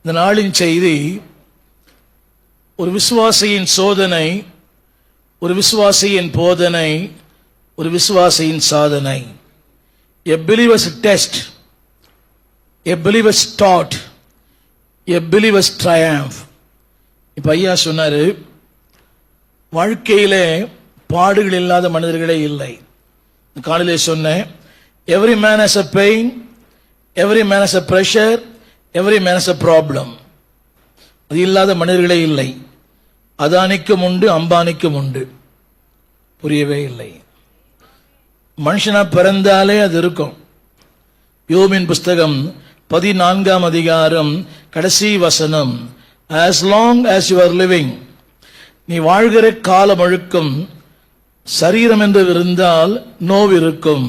இந்த நாளின் செய்தி ஒரு விசுவாசியின் சோதனை, ஒரு விசுவாசியின் போதனை, ஒரு விசுவாசியின் சாதனை. A believer's test, a believer's taught, a believer's triumph. இப்ப ஐயா சொன்னாரு, வாழ்க்கையிலே பாடுகள் இல்லாத மனிதர்களே இல்லை. காலையிலே சொன்னேன், every man has a pain, every man has a pressure, every man has a problem. அது இல்லாத மனிதர்களே இல்லை. அதானிக்கும் உண்டு, அம்பானிக்கும் உண்டு. புரியவே இல்லை. மனுஷனா பிறந்தாலே அது இருக்கும். யோபின் புஸ்தகம் 14ஆம் அதிகாரம் கடைசி வசனம், as long as you are living, நீ வாழ்கிற காலம் முழுக்கும் சரீரம் என்று இருந்தால் நோவு இருக்கும்,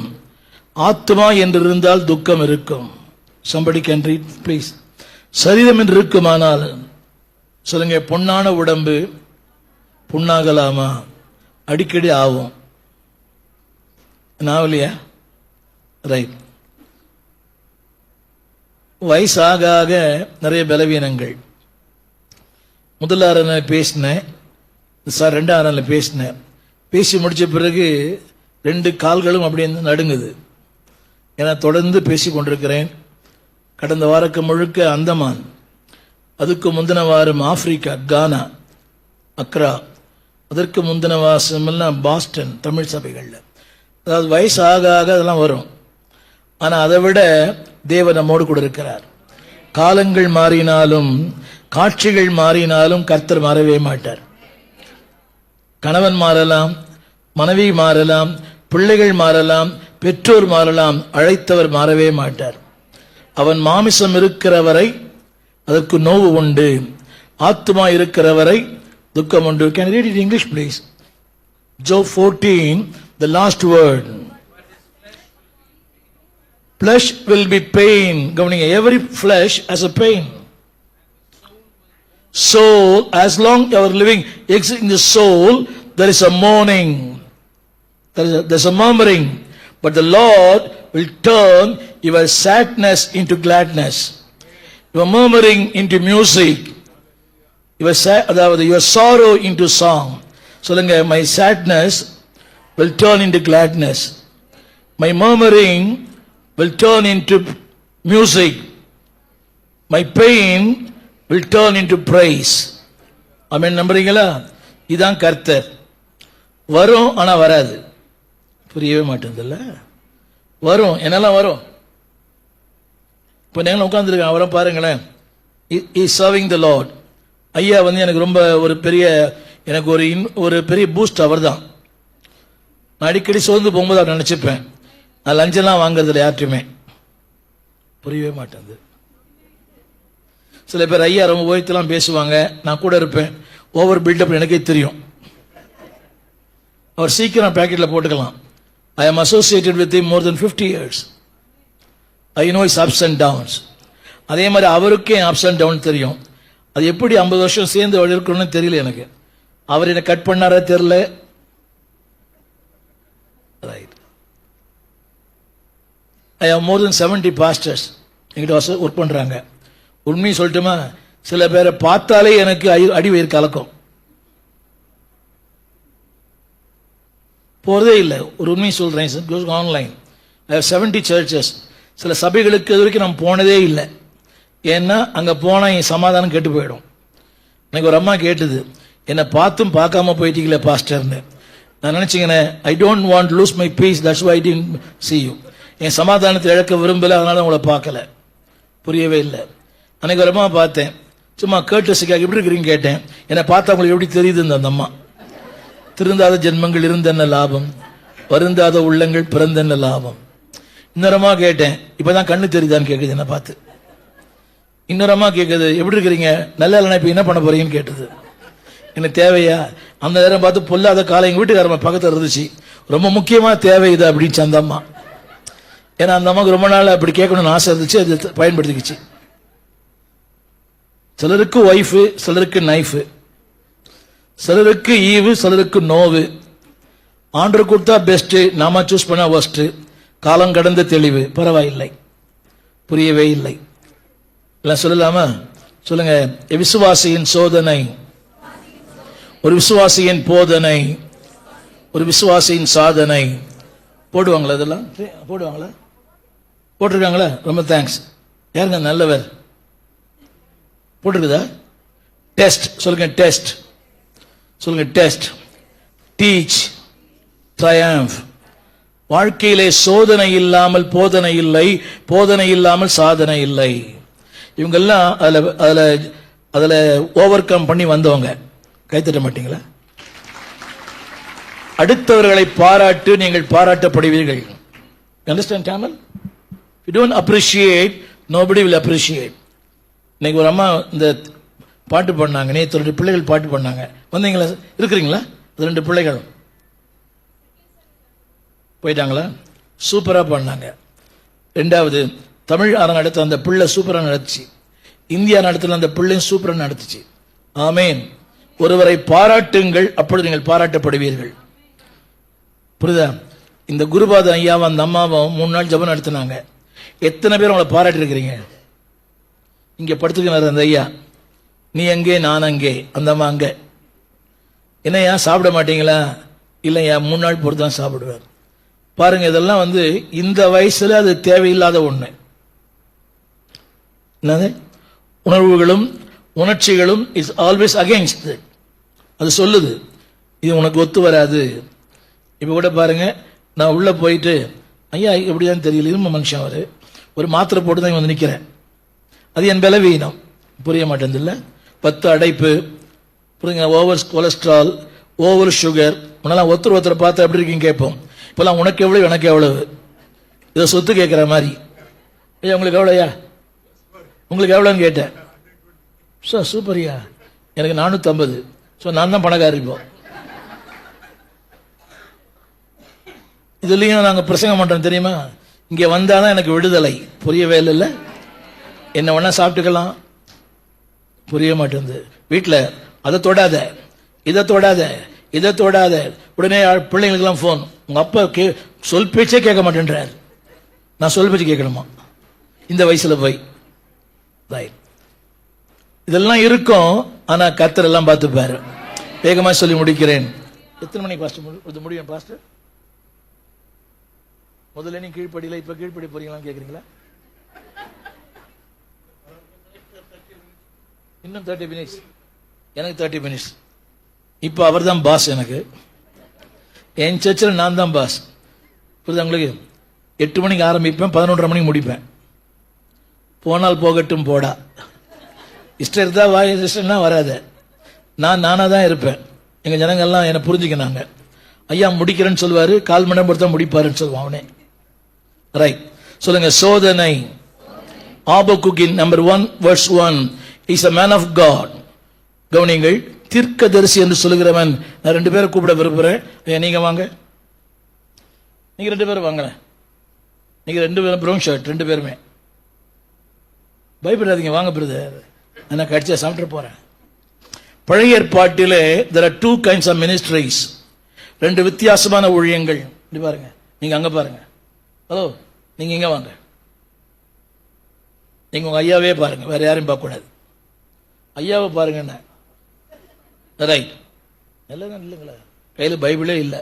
ஆத்மா என்று இருந்தால் துக்கம் இருக்கும். somebody can read please. சரீரம் என்று இருக்குமானால் சொல்லுங்க, பொன்னான உடம்பு புண்ணாகலாமா? அடிக்கடி ஆகும். நாவலியா? ரைட். வயசாக ஆக நிறைய பலவீனங்கள். முதல் ஆறான பேசினேன், சார் 2 ஆறான பேசினேன். பேசி முடிச்ச பிறகு 2 கால்களும் அப்படியே நடுங்குது. ஏன்னா தொடர்ந்து பேசி கொண்டிருக்கிறேன். கடந்த வாரக்கு முழுக்க அந்தமான், அதுக்கு முந்தின வாரம் ஆப்பிரிக்கா, கானா, அக்ரா, அதற்கு முந்தின வாசமெல்லாம் பாஸ்டன் தமிழ் சபைகளில். அதாவது வயசு ஆக ஆக அதெல்லாம் வரும். ஆனால் அதை விட தேவன் நம்மோடு கூட இருக்கிறார். காலங்கள் மாறினாலும் காட்சிகள் மாறினாலும் கர்த்தர் மாறவே மாட்டார். கணவன் மாறலாம், மனைவி மாறலாம், பிள்ளைகள் மாறலாம், பெற்றோர் மாறலாம், அழைத்தவர் மாறவே மாட்டார். அவன் மாமிசம் இருக்கிறவரை அதற்கு நோவு உண்டு, ஆத்மா இருக்கிறவரை துக்கம் உண்டு. Can you read it in English please? Job 14, the last word. Flesh will be pain. Governing every flesh has a pain. Soul, as long as you are living in the soul, there is a mourning, there's a murmuring, but the Lord will turn your sadness into gladness, your murmuring into music, your sorrow into song. சொல்லுங்க, my sadness will turn into gladness, my murmuring will turn into music, my pain will turn into praise. ஆமென். நம்புறீங்களா? இதான் கர்த்தர். வரும், ஆனா வராது. புரியவே மாட்டேங்குதுல்ல? வரும், என்னெல்லாம் வரும். இப்போ நீங்களும் உட்காந்துருக்கேன், அவரை பாருங்களேன். Is serving the Lord. ஐயா எனக்கு ரொம்ப எனக்கு ஒரு பெரிய பூஸ்ட் அவர் தான். நான் அடிக்கடி சோர்ந்து போகும்போது அவர் நினைச்சுப்பேன், நான் லஞ்செல்லாம் வாங்குறதில்ல யார்ட்டுமே. புரியவே மாட்டேங்குது. சில பேர் ஐயா ரொம்ப ஓய்த்தெல்லாம் பேசுவாங்க, நான் கூட இருப்பேன். ஓவர் பில்டப் எனக்கே தெரியும். அவர் சீக்கிரம் பேக்கெட்டில் போட்டுக்கலாம். I am associated with him more than 50 years. I know his ups and downs. அதே மாதிரி அவருக்கே ups and downs தெரியும். அது எப்படி 50 வருஷம் சேர்ந்து இருக்கணும்னு தெரியல எனக்கு. அவர் என்ன கட் பண்ணாரா தெரியல. Right. I have more than 70 pastors என்கிட்ட ஒர்க் பண்றாங்க. உண்மையை சொல்லட்டுமா, சில பேரை பார்த்தாலே எனக்கு அடி வயிறு கலக்கும். போறதே இல்லை. ஒரு உண்மையை சொல்றேன், ஆன்லைன். I have 70 churches. சில சபைகளுக்கு இது வரைக்கும் நான் போனதே இல்லை. ஏன்னா அங்கே போனால் என் சமாதானம் கெட்டு போயிடும். எனக்கு ஒரு அம்மா கேட்டுது, என்னை பார்த்தும் பார்க்காம போயிட்டீங்களே பாஸ்டர்னு. நான் நினச்சிங்கண்ணே, I don't want lose my peace, that's why I didn't see you. என் சமாதானத்தை இழக்க விரும்பலை, அதனால உங்களை பார்க்கல. புரியவே இல்லை. அன்னைக்கு ஒரு அம்மா பார்த்தேன், சும்மா கேட்டஸுக்காக எப்படி இருக்கிறீங்க கேட்டேன். என்னை பார்த்தா உங்களுக்கு எப்படி தெரியுதுன்னு அந்த அம்மா. திருந்தாத ஜென்மங்கள் இருந்தென்ன லாபம், வருந்தாத உள்ளங்கள் பிறந்தென்ன லாபம். இன்னொரு அம்மா கேட்டேன், இப்பதான் கண்ணு தெரியுதான்னு கேட்குது என்னை பார்த்து. இன்னொரு அம்மா கேட்குது, எப்படி இருக்கிறீங்க, நல்லா இல்லைனா இப்போ என்ன பண்ண போறீங்கன்னு கேட்டது. எனக்கு தேவையா? அந்த நேரம் பார்த்து பொல்லாத காலம் எங்கள் வீட்டுக்காரம்மா பக்கத்தில் இருந்துச்சு. ரொம்ப முக்கியமாக தேவை இது அப்படின்னு அந்த அம்மா. ஏன்னா அந்த அம்மாவுக்கு ரொம்ப நாள் அப்படி கேட்கணும்னு ஆசை இருந்துச்சு, அது பயன்படுத்திக்கிச்சு. சிலருக்கு ஒய்ஃபு, சிலருக்கு நைஃபு, சிலருக்கு ஈவு, சிலருக்கு நோவு. ஆண்டர் கொடுத்தா பெஸ்ட், நாம சூஸ் பண்ணா ஒஸ்ட். காலம் கடந்த தெளிவு. பரவாயில்லை. புரியவே இல்லை. எல்லாம் சொல்லலாமா? சொல்லுங்க, விசுவாசியின் சோதனை, ஒரு விசுவாசியின் போதனை, ஒரு விசுவாசியின் சாதனை. போடுவாங்களா? இதெல்லாம் போடுவாங்களா? போட்டிருக்காங்களா? ரொம்ப தேங்க்ஸ். யாருங்க நல்லவர்? போட்டிருக்குதா? டெஸ்ட் சொல்லுங்க, டெஸ்ட் சொல்லுங்க, டெஸ்ட், டீச், ட்ரையம்ஃப். வாழ்க்கையிலே சோதனை இல்லாமல் போதனை இல்லை, போதனை இல்லாமல் சாதனை இல்லை. இவங்கெல்லாம் அதுல ஓவர் கம் பண்ணி வந்தவங்க. கைத்தட்ட மாட்டீங்களா? அடுத்தவர்களை பாராட்டு, நீங்கள் பாராட்டப்படுவீர்கள். Understand Tamil? If you don't appreciate, nobody will appreciate. இன்னைக்கு ஒரு அம்மா இந்த பாட்டு பண்ணாங்க, நேற்று 2 பிள்ளைகள் பாட்டு பண்ணாங்க. வந்தீங்களா? இருக்கிறீங்களா? 2 பிள்ளைகளும் போயிட்டாங்களா? சூப்பரா பண்ணாங்க. 2வது தமிழ் நடத்த அந்த பிள்ளை சூப்பரா நடத்துச்சு. இந்தியா நடத்துல அந்த பிள்ளையும் சூப்பரா நடத்துச்சு. ஆமேன். ஒருவரை பாராட்டுங்கள், அப்பொழுது நீங்கள் பாராட்டப்படுவீர்கள். புரியுதா? இந்த குருபாத ஐயாவும் அந்த அம்மாவும் 3 நாள் ஜெபம் நடத்தினாங்க. எத்தனை பேர் உங்களை பாராட்டி இருக்கிறீங்க? இங்க படுத்துக்கிறார் அந்த ஐயா, நீ அங்கே நான் அங்கே, அந்த அம்மா அங்க. என்னையா சாப்பிட மாட்டீங்களா? இல்லையா, 3 நாள் பொறுத்து தான் சாப்பிடுவார். பாருங்க, இதெல்லாம் இந்த வயசுல அது தேவையில்லாத ஒண்ணு. என்னது? உணர்வுகளும் உணர்ச்சிகளும் இஸ் ஆல்வேஸ் அகெயின்ஸ்ட். அது சொல்லுது, இது உனக்கு ஒத்து வராது. இப்ப கூட பாருங்க, நான் உள்ள போயிட்டு, ஐயா எப்படிதான் தெரியல, இரும மனுஷன் அவரு, ஒரு மாத்திரை போட்டு தான் வந்து நிக்கிறேன். அது என் பலவீனம். புரிய மாட்டேங்குது. 10 அடைப்பு, புரியுங்க, ஓவர் கொலஸ்ட்ரால், ஓவர் சுகர். முன்னெல்லாம் ஒருத்தரை பார்த்து எப்படி இருக்கீங்க கேட்போம். இப்பெல்லாம் உனக்கு எவ்வளவு எனக்கு எவ்வளவு, இதை சொத்து கேட்கிற மாதிரி. ஐயா உங்களுக்கு எவ்வளோயா, உங்களுக்கு எவ்வளோன்னு கேட்டேன். சார் சூப்பர்யா, எனக்கு 450. ஸோ நான் தான் பணக்காரி. இப்போ இதுலயும் நாங்கள் பிரசங்கம் பண்றோம் தெரியுமா? இங்கே வந்தாதான் எனக்கு விடுதலை. புரியவே இல்லை. என்ன வேணா சாப்பிட்டுக்கலாம், புரிய மாட்டேங்குது. வீட்டில் அதை தொடாத, இதை தொடாத, இதை தொடாத. உடனே பிள்ளைங்களுக்கெல்லாம் ஃபோன், உங்க அப்பா சொல் பேச்சே கேட்க மாட்டேன்றார். நான் சொல் பேச்சு கேட்கணுமா இந்த வயசுல போய்? இதெல்லாம் இருக்கும். ஆனா கர்த்தர் எல்லாம் பார்த்துப்பாரு. வேகமா சொல்லி முடிக்கிறேன். எத்தனை மணிக்கு பாஸ்டர் முடியும்? பாஸ்டர் முதல்ல நீ கீழ்ப்படியில, இப்ப கீழ்ப்படி போறீங்களான்னு கேக்குறீங்களா? இன்னும் 30 மினிட்ஸ். எனக்கு 30 மினிட்ஸ். இப்ப அவர் தான் பாஸ். எனக்கு என் சர்ச்சில் நான் தான் பாஸ். புரியுது உங்களுக்கு? 8 மணிக்கு ஆரம்பிப்பேன், 11:30 மணிக்கு முடிப்பேன். போனால் போகட்டும் போடா. இஷ்டம் இருந்தா வாய், இஷ்டம்னா வராத. நானா தான் இருப்பேன். எங்க ஜனங்கள்லாம் என்னை புரிஞ்சுக்கினாங்க. ஐயா முடிக்கிறேன்னு சொல்லுவாரு, 1/4 மணி நேரம் பொறுத்தா முடிப்பாருன்னு சொல்லுவான் அவனே. ரைட் சொல்லுங்க. சோதனை. ஆபகுக்கின் number 1 verse 1 is a man of God. கவனிங்கள், தீர்க்கதரிசி என்று சொல்லுகிறவன். நான் 2 பேரை கூப்பிட விரும்புறேன். நீங்க வாங்க, நீங்க 2 பேரும் வாங்க. நீங்க 2 பேரும் ப்ரௌன் ஷர்ட், 2 பேருமே. பயப்படாதீங்க, வாங்க பிரதர். நான் கடிச்சா சாப்பிட்டு போறேன். பழைய ஏற்பாட்டிலே there are 2 kinds of ministries. 2 வித்தியாசமான ஊழியங்கள். இப்படி பாருங்க, நீங்க அங்க பாருங்க. ஹலோ, நீங்க இங்க வாங்க. நீங்க உங்க ஐயாவே பாருங்க, வேற யாரையும் பார்க்க கூடாது. ஐயாவை பாருங்க. என்ன ரைட்? எல்லாம் இல்லைங்களா? கையில பைபிளே இல்லை,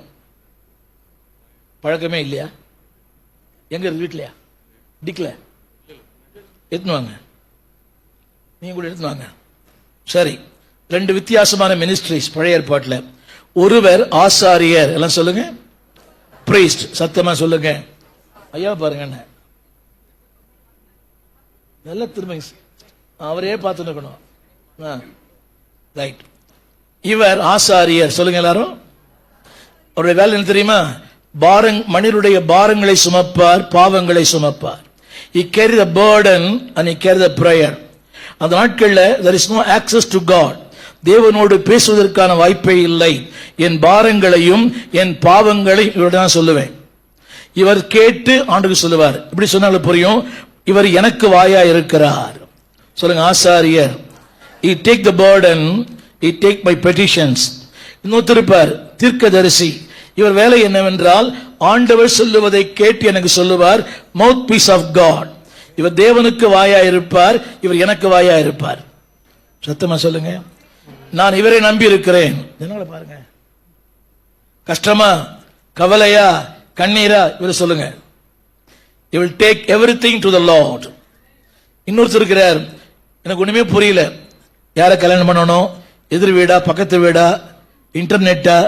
பழக்கமே இல்லையா? எங்க இருக்கு? வீட்லையா? டிக்கல எடுத்துன்னு வாங்க, நீங்க கூட எடுத்துன்னு வாங்க. சரி, 2 வித்தியாசமான மினிஸ்ட்ரிஸ் பழைய ஏற்பாட்டில். ஒருவர் ஆசாரியர். எல்லாம் சொல்லுங்க, பிரீஸ்ட். சத்தமா சொல்லுங்க. ஐயா பாருங்க. என்ன நல்ல திரும்ப அவரே பார்த்து இருக்கணும். ரைட். இவர் ஆசாரியர். சொல்லுங்க எல்லாரும். அவருடைய வேலை என்ன தெரியுமா? மனிதனுடைய பாரங்களை சுமப்பார், பாவங்களை சுமப்பார். He carry the burden and he carry the prayer. அந்த நாட்கள்ல there is no access to God. தேவனோடு பேசுவதற்கான வாய்ப்பே இல்லை. என் பாரங்களையும் என் பாவங்களையும் இவர்தான் சொல்லுவேன். இவர் கேட்டு ஆண்டுக்கு சொல்லுவார். இப்படி சொன்னாலும் புரியும். இவர் எனக்கு வாயா இருக்கிறார். சொல்லுங்க, ஆசாரியர். He take the burden, he take my petitions. இன்னொருத்தர் தீர்க்கதரிசி. இவர் வேலை என்னவென்றால், ஆண்டவர் சொல்லுவதை கேட்டு எனக்கு சொல்லுவார். மவுத் பீஸ் ஆஃப் காட். இவர் தேவனுக்கு வாயா இருப்பார், இவர் எனக்கு வாயா இருப்பார். சத்தமா சொல்லுங்க. நான் இவரை நம்பி இருக்கிறேன். பாருங்க, கஷ்டமா, கவலையா, கண்ணீரா, இவர் சொல்லுங்க. You will take everything to the Lord. இன்னொருத்தர் இருக்கிறார், எனக்கு ஒண்ணுமே புரியல, யாரை கல்யாணம் பண்ணணும், எதிர் வீடா, பக்கத்து வீடா, இன்டர்நெட்டா?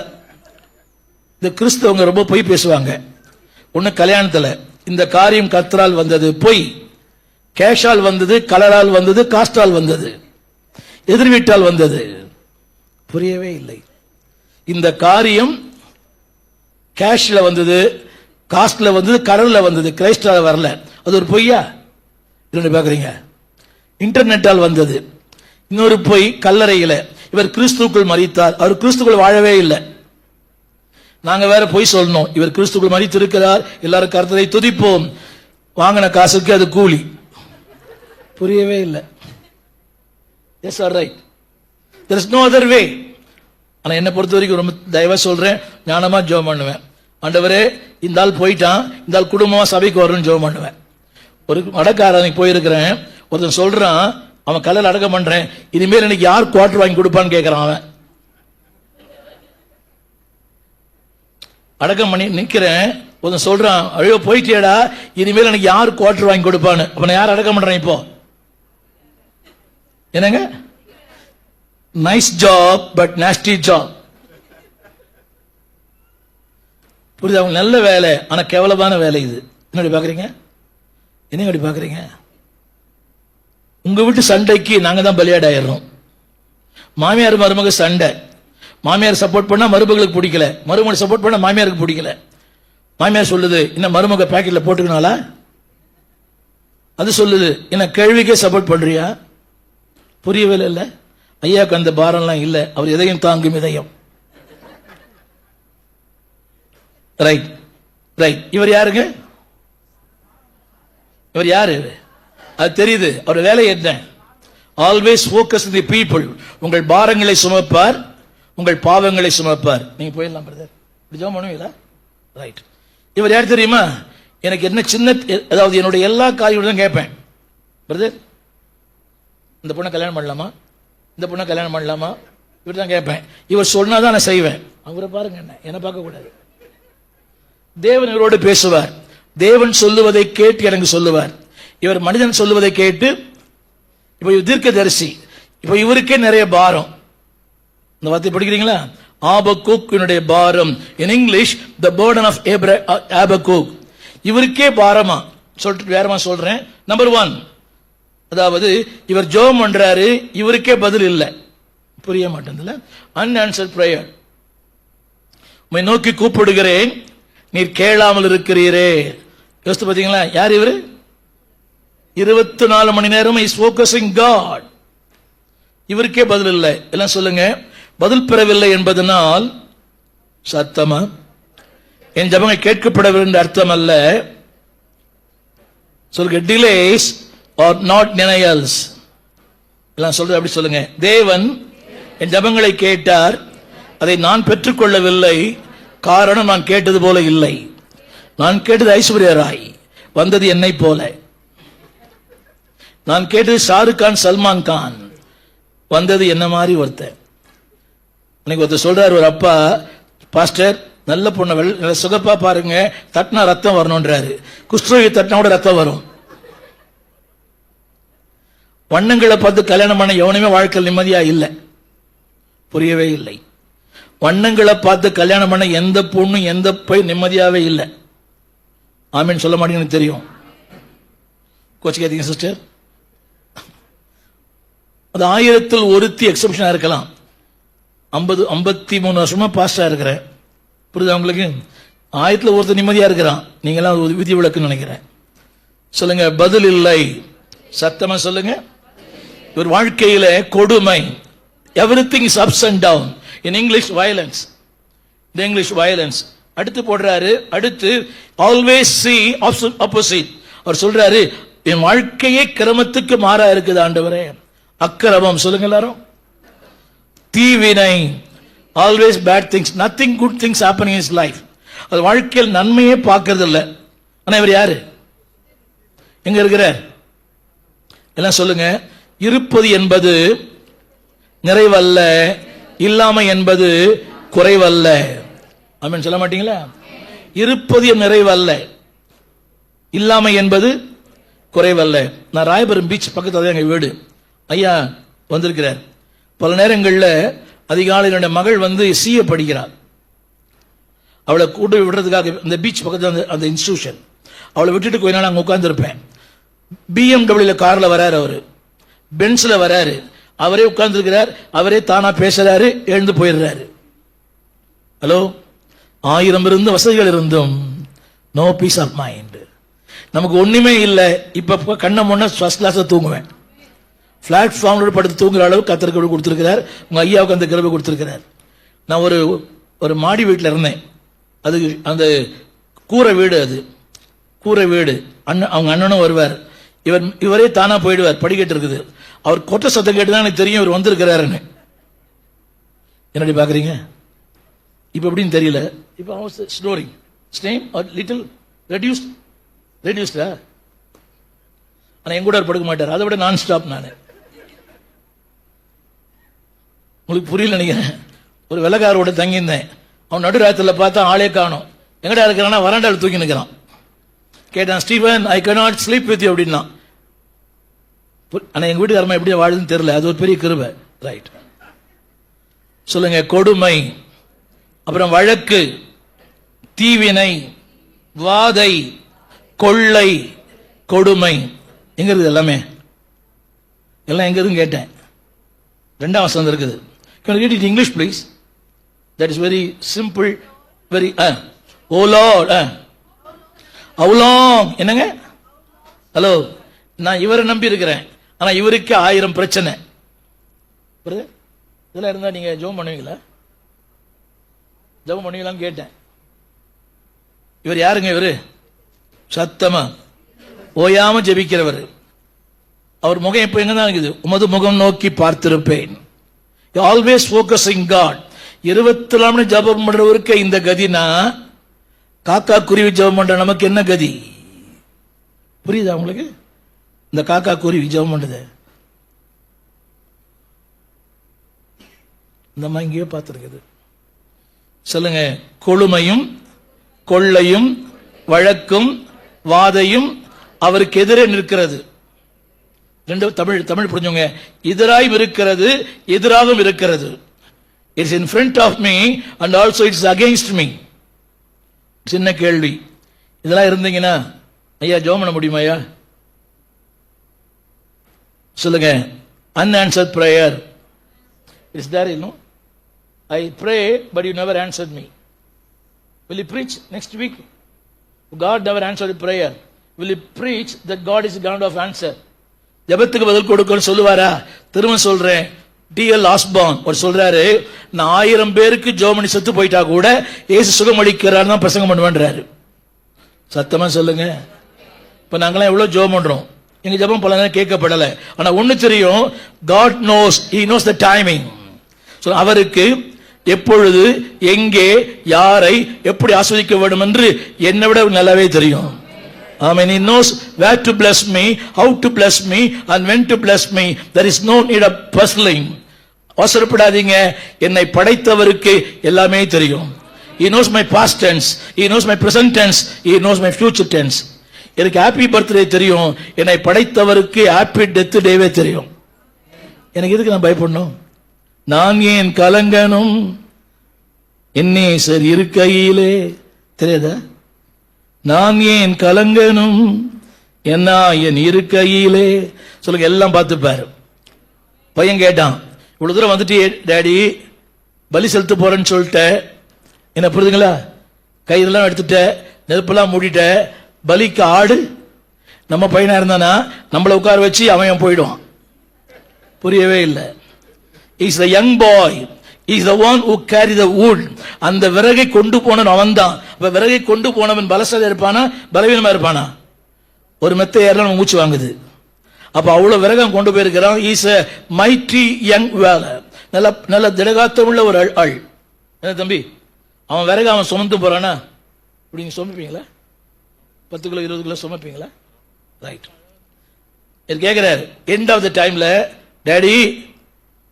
இந்த கிறிஸ்தவங்க ரொம்ப பொய் பேசுவாங்க. ஒண்ணு கல்யாணத்துல இந்த காரியம் கர்த்தரால் வந்தது பொய், கேஷால் வந்தது, கலரால் வந்தது, காஸ்டால் வந்தது, எதிர் வீட்டால் வந்தது. புரியவே இல்லை. இந்த காரியம் கேஷ்ல வந்தது, காஸ்ட்ல வந்தது, கலர்ல வந்தது, கிரைஸ்டால வரல. அது ஒரு பொய்யா? இரண்டு பாக்குறீங்க. இன்டர்நெட்டால் வந்தது. இன்னொரு பொய், கல்லறையில இவர் கிறிஸ்துக்குள் மரித்தார், அவர் கிறிஸ்துக்குள் வாழவே இல்லை. நாங்க வேற பொய் சொல்லணும், இவர் கிறிஸ்துக்குள் மரித்து இருக்கிறார், எல்லாரும் கர்த்தரை துதிப்போம், வாங்கின காசுக்கு அது கூலி. புரியவே இல்லை. Yes are right, there is no other way. ஆனா என்ன பொறுத்த வரைக்கும் ரொம்ப தயவா சொல்றேன், ஞானமா ஜெபம் பண்ணுவேன். ஆண்டவரே, இந்த ஆள் போயிட்டான், இந்த ஆள் குடும்பமா சபைக்கு வரணும்னு ஜெபம் பண்ணுவேன். ஒரு அடக்காரனுக்கு போயிருக்கிறேன், ஒருத்தன் சொல்றான், அவன் கல்லில் அடக்கம் பண்றேன், இனிமேல் எனக்கு யார் குவார்டர் வாங்கி கொடுப்பான்னு கேட்கறான். அவன் அடக்கம் பண்ணி நிக்கிறேன், ஒருத்தன் சொல்றான், ஐயோ போயிட்டியடா, இனிமேல் எனக்கு யார் குவார்டர் வாங்கி கொடுப்பான்னு. அப்ப யார் அடக்கம் பண்றேன் இப்போ? என்னங்க, nice job but nasty job. புரியுது? அவங்க நல்ல வேலை, ஆனா கேவலமான வேலை. இது என்ன பாக்குறீங்க? என்ன பாக்குறீங்க? உங்க வீட்டு சண்டைக்கு நாங்க தான் பலியாடாயிடுறோம். மாமியார் மருமக சண்டை, மாமியார் சப்போர்ட் பண்ணா மருமகளுக்கு பிடிக்கல, மருமகள் சப்போர்ட் பண்ணா மாமியாருக்கு பிடிக்கல. மாமியார் சொல்லுது, என்ன மருமக பாக்கெட்ல போட்டுக்கனால? அது சொல்லுது, என்ன கேள்விக்கே சப்போர்ட் பண்றியா? புரியவே இல்லை. ஐயாக்கு அந்த பாரம்லாம் இல்லை, அவர் எதையும் தாங்கும் இதயம். Right right. இவர் யாருங்க? இவர் யாரு? அது தெரியுது. அவர் வேலை என்ன? Always focus the people. உங்கள் பாரங்களை சுமப்பார், உங்கள் பாவங்களை சுமப்பார். நீங்க போயிடலாம் பிரதர், ஜெபம் பண்ணுவீங்களா? ரைட். இவர் யார் தெரியுமா? எனக்கு என்ன சின்ன, அதாவது என்னுடைய எல்லா காரியம் தான் கேட்பேன். பிரதர், இந்த பொண்ணை கல்யாணம் பண்ணலாமா, இந்த பொண்ணை கல்யாணம் பண்ணலாமா, இவர் தான் கேட்பேன். இவர் சொன்னாதான் நான் செய்வேன். அவரை பாருங்க, என்ன பார்க்க கூடாது. தேவன் இவரோடு பேசுவார், தேவன் சொல்லுவதை கேட்டு எனக்கு சொல்லுவார். இவர் மனிதன் சொல்லுவதை கேட்டு, இப்ப தீர்க்கதரிசி, இப்ப இவருக்கே நிறைய பாரம். இந்த வார்த்தை படிக்கிறீங்களா? ஆபக்கூக்கினுடைய பாரம். In English the burden of Habakkuk. இவருக்கே பாரமா சொல்லிட்டு வேறமா சொல்றேன். நம்பர் 1, அதாவது இவர் ஜெபம் பண்றாரு, இவருக்கே பதில் இல்லை. புரிய மாட்டேங்குதுல. Unanswered prayer. உம்மை நோக்கி கூப்பிடுகிறேன், நீர் கேளாமல் இருக்கிறீரே. யோசித்து பாத்தீங்களா? யார் இவரு? 24 மணி நேரம் இஸ் ஃபோக்கஸிங் காட். இவருக்கே பதில் இல்லை. எல்லாம் சொல்லுங்க. பதில் பெறவில்லை என்பதனால் சத்தமா என் ஜெபங்கள் கேட்கப்படவில்லை என்று அர்த்தம் அல்ல. சொல்லுங்க, டிலேஸ் ஆர் நாட் denials. எல்லாம் சொல்றது அப்படி சொல்லுங்க. தேவன் என் ஜெபங்களை கேட்டார், அதை நான் பெற்றுக்கொள்ளவில்லை. காரணம், நான் கேட்டது போல இல்லை. நான் கேட்டது ஐஸ்வர்யா ராய், வந்தது என்னை போல. நான் கேட்டது ஷாருக் கான், சல்மான் கான், வந்தது என்ன மாதிரி ஒருத்தர். அன்னைக்கு ஒருத்தர் சொல்றாரு, ஒரு அப்பா, பாஸ்டர் நல்ல பொண்ணு சுகப்பா பாருங்க, தட்டினா ரத்தம் வரணும்ன்றாரு. குஷ்டரோகி தட்டினா கூட ரத்தம் வரும். வண்ணங்களை பார்த்து கல்யாணம் பண்ண எவனுமே வாழ்க்கை நிம்மதியா இல்லை. புரியவே இல்லை. வண்ணங்களை பார்த்து கல்யாணம் பண்ண எந்த பொண்ணும் எந்த போய் நிம்மதியாவே இல்லை. ஆமீன் சொல்ல மாட்டேங்குன்னு தெரியும். கோச்சிக்காதீங்க சிஸ்டர். அது 1000ல் ஒருத்தி எக்ஸப்ஷனா இருக்கலாம். 53 வருஷமா பாஸ்டா இருக்கிறேன். புரியுதா உங்களுக்கு? 1000ல் ஒருத்தர் நிம்மதியா இருக்கிறான். நீங்களாம் விதி விலக்குன்னு நினைக்கிறேன். சொல்லுங்க, பதில் இல்லை. சத்தமா சொல்லுங்க. இவர் வாழ்க்கையில கொடுமை. Everything is ups and down. In English violence. இந்த இங்கிலீஷ் வயலன்ஸ். அடுத்து போடுறாரு, அடுத்து ஆல்வேஸ் சி ஆப்போசிட். அவர் சொல்றாரு, என் வாழ்க்கையே கிரமத்துக்கு மாறா இருக்குது ஆண்டவரே. அக்கிரமம். சொல்லுங்க எல்லாரும். தீவினை. Always bad things, nothing good things happening in his life. அது வாழ்க்கையில் நன்மையே பார்க்கறது இல்லை. ஆனா இவர் யாரு? எங்க இருக்கிறார்? எல்லாம் சொல்லுங்க. இருப்பது என்பது நிறைவல்ல, இல்லாமை என்பது குறைவல்ல. ஆமென் சொல்ல மாட்டீங்களா? இருப்பது நிறைவல்ல, இல்லாமை என்பது குறைவல்ல. நான் ராயபுரம் பீச் பக்கத்தில் எங்க வீடு. ஐயா வந்திருக்கிறார். பல நேரங்களில் அதிகாலையில் என்னுடைய மகள் வந்து சிஏ படிக்கிறாள். அவளை கூட்டு விடுறதுக்காக இந்த பீச் பக்கத்தில் அந்த இன்ஸ்டிடியூஷன், அவளை விட்டுட்டு கொஞ்ச நாள் அங்கே உட்காந்துருப்பேன். BMW காரில் வராரு, அவரு பென்ஸில் வராரு, அவரே உட்கார்ந்துருக்கிறார், அவரே தானா பேசுறாரு, எழுந்து போயிடுறாரு. ஹலோ, 1000 இருந்து வசதிகள் இருந்தும் நோ பீஸ் ஆஃப் மைண்ட். நமக்கு ஒண்ணுமே இல்லை. இப்ப கண்ணை முன்ன ஃபர்ஸ்ட் கிளாஸ்ல தூங்குவேன். பிளாட்ஃபார்ம்ல படுத்து தூங்குற அளவு கத்தருக்கு கொடுத்திருக்கிறார். உங்க ஐயாவுக்கு அந்த கிருபை கொடுத்திருக்கிறார். நான் ஒரு மாடி வீட்டில் இருந்தேன். அது அந்த கூரை வீடு, அது கூரை வீடு. அவங்க அண்ணனும் வருவார், இவரே தானா போயிடுவார். படிக்கட்டு இருக்குது. அவர் கொட்ட சத்தம் கேட்டுதான் எனக்கு தெரியும் இவர் வந்திருக்கிறாருன்னு. என்னடி பாக்குறீங்க? இப்ப எப்படின்னு தெரியல. இப்ப ஸ்னோரிங் ஸ்னேம் லிட்டில் ரெடியூஸ்டா. ஆனா என் கூட படுக்க மாட்டார். அதை விட நான் ஸ்டாப். நான் உங்களுக்கு புரியல நினைக்கிறேன். ஒரு வெள்ளக்காரோட தங்கியிருந்தேன். அவன் நடுராத்திரில பார்த்தா ஆளே காணும். எங்கடா இருக்கிறான்னா வராண்டாவில் தூக்கி நிற்கிறான். கேட்டான், Steven I cannot sleep with you அப்படின்னா. ஆனா எங்க வீட்டுக்காரமா எப்படி வாழுதுன்னு தெரியல. அது ஒரு பெரிய கிருபை. ரைட், சொல்லுங்க. கொடுமை, அப்புறம் வழக்கு, தீவினை, வாதை, கொள்ளை, கொடுமை. எங்க இருக்குது எல்லாமே? எல்லாம் எங்க இருக்குன்னு கேட்டேன். 2ஆம் வசனம் இருக்குது. Can you read it in English please? That is very simple, very oh Lord, how long? என்னங்க? ஹலோ, நான் இவரை நம்பி இருக்கிறேன். ஆனா இவருக்கு 1000 பிரச்சனை. இதெல்லாம் இருந்தா நீங்க ஜெபம் பண்ணுவீங்களா? ஜெபம் பண்ணுவீங்களான்னு கேட்டேன். இவர் யாருங்க? இவரு சத்தமா ஓயாம ஜெபிக்கிறவர். அவர் முகம் இப்ப எங்க தான் இருக்குது? உமது முகம் நோக்கி பார்த்திருப்பேன். Always focusing God. 24 மணி ஜெபம் பண்றவருக்கு இந்த கதினா, காக்கா குருவி ஜெபம் பண்ற நமக்கு என்ன கதி? புரியுதா உங்களுக்கு? இந்த காக்கா குருவி ஜெபம் பண்றது இந்த மாதிரி இங்கேயே பார்த்திருக்குது. சொல்லுங்க. கொழுமையும் கொள்ளையும் வழக்கும் வாதையும் அவருக்கு எதிரே நிற்கிறது. ரெண்டு தமிழ் புரிஞ்சுங்க. எதிராயும் இருக்கிறது, எதிராகவும் இருக்கிறது. It's in front of me and also it's against me. சின்ன கேள்வி. இதெல்லாம் இருந்தீங்கன்னா ஐயா ஜெபம் பண்ண முடியுமா? ஐயா சொல்லுங்க. unanswered prayer is there, you know. I pray but you never answered me. Will you preach next week? God never answered prayer. Will you preach that God is the God of answer? ஜெபத்துக்கு பதில் கொடுக்கணும் சொல்லுவாரா? திரும்ப சொல்றேன். TL ஆஸ்பான் ஒரு சொல்றாரு, நான் 1000 பேருக்கு ஜெபம் பண்ணி செத்து போயிட்டா கூட இயேசு சுகமளிக்கிறார் தான் பிரசங்கம் பண்ணுவேன்றாரு. சத்தமா சொல்லுங்க. இப்ப நாங்களாம் எவ்வளவு ஜெபம் பண்றோம், எங்க ஜெபம் பல நேரம் கேட்கப்படல. ஆனா ஒண்ணு தெரியும், God knows, he knows the timing. அவருக்கு எப்பொழுது, எங்கே, யாரை எப்படி ஆஸ்வதிக்க வேண்டும் என்று என்னை விட நல்லாவே தெரியும். Amen. He knows where to bless me, how to bless me, and when to bless me. There is no need of puzzling. அவசரப்படாதீங்க. என்னை படைத்தவருக்கு எல்லாமே தெரியும். He knows my past tense, he knows my present tense, he knows my future tense. எனக்கு happy birthday தெரியும், என்னை படைத்தவருக்கு happy death டேவே தெரியும். எனக்கு எதுக்கு நான் பயப்படணும்? நான் ஏன் கலங்கணும், என்னே சார் இருக்கையிலே. தெரியாதா? நான் ஏன் கலங்கணும், என்ன என் இருக்கையிலே. சொல்லுங்க. எல்லாம் பார்த்துப்பாரு. பையன் கேட்டான், இவ்வளவு தூரம் வந்துட்டு டேடி பலி செலுத்த போறேன்னு சொல்லிட்ட, என்ன புரியுதுங்களா? கயிறெல்லாம் எடுத்துட்ட, நெருப்பெல்லாம் மூடிட்ட, பலிக்கு ஆடு. நம்ம பையனா இருந்தானா நம்மளை உட்கார வச்சு அவன் போயிடுவான். புரியவே இல்லை. Is the young boy, is the one who carry the wood. அந்த விறகை கொண்டு போனவன் அவன் தான். விறகை கொண்டு போனவன் பலசாலி இருப்பானா பலவீனமா இருப்பானா? ஒரு மெத்த ஏறலாம் மூச்சு வாங்குது. அப்ப அவ்வளவு விறகம் கொண்டு போயிருக்கிறான். Is a mighty young valor. நல்ல திடகாத்தம் உள்ள ஒரு ஆள். என்ன தம்பி, அவன் விறகு அவன் சுமந்து போறானா? இப்படி நீங்க சுமப்பீங்களா? 10 கிலோ 20 கிலோ சுமப்பீங்களா? ரைட். கேட்கிறாரு எண்ட் ஆஃப் த டைம்ல, டேடி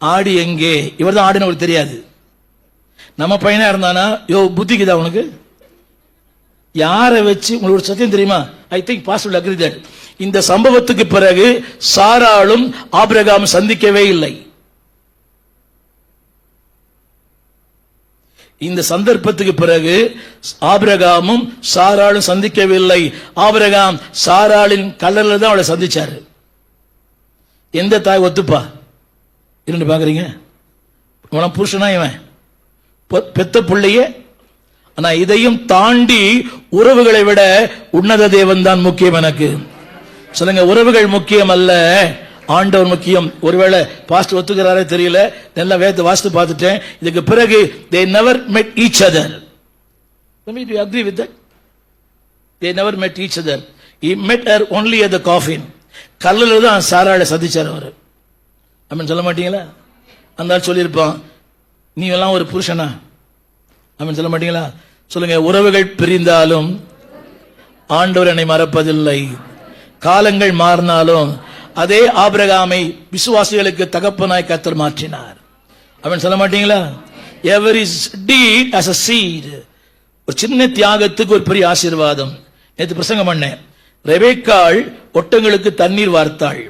ஆடு எங்கே? இவர் தான் ஆடுன்னு அவருக்கு தெரியாது. நம்ம பையனா இருந்தானா, யோ புத்திக்குதா உனக்கு? யாரை வச்சு உங்களுக்கு சத்தியம் தெரியுமா? I think possible agree that இந்த சம்பவத்துக்கு பிறகு சாராளும் ஆபிரகாம் சந்திக்கவே இல்லை. இந்த சந்தர்ப்பத்துக்கு பிறகு ஆபிரகாமும் சாராளும் சந்திக்கவில்லை. ஆபிரகாம் சாராளின் கல்லறையில் தான் அவளை சந்திச்சாரு. எந்த தாய் ஒத்துப்பா? இரண்டு பாக்குறீங்க, உன புருஷனா இவன் பெத்த பிள்ளையே. ஆனா இதையும் தாண்டி உறவுகளை விட உன்னத தேவன் தான் முக்கியம் எனக்கு. சொல்லுங்க, உறவுகள் முக்கியம் அல்ல, ஆண்டவர் முக்கியம். ஒருவேளை பாஸ்டர் ஒத்துக்கிறாரே தெரியல, நல்லா வேதத்தை வாசித்து பார்த்துட்டேன். இதுக்கு பிறகு they never met each other. Let me agree with that. They never met each other. He met her only at the coffin. கல்லில் தான் சாராளை சந்திச்சார் அவர். அப்படின்னு சொல்ல மாட்டீங்களா? அந்த சொல்லியிருப்பான், நீ எல்லாம் ஒரு புருஷனா? அப்படின்னு சொல்ல மாட்டீங்களா? சொல்லுங்க, உறவுகள் பிரிந்தாலும் ஆண்டவர் என்னை மறப்பதில்லை. காலங்கள் மாறினாலும் அதே ஆபிரகாமை விசுவாசிகளுக்கு தகப்பனாய் கர்த்தர் மாற்றினார். அவன் சொல்ல மாட்டீங்களா? every deed as a seed. ஒரு சின்ன தியாகத்துக்கு ஒரு பெரிய ஆசீர்வாதம். நேற்று பிரசங்கம் பண்ணேன். ரெபேக்காள் ஒட்டங்களுக்கு தண்ணீர் வார்த்தாள்.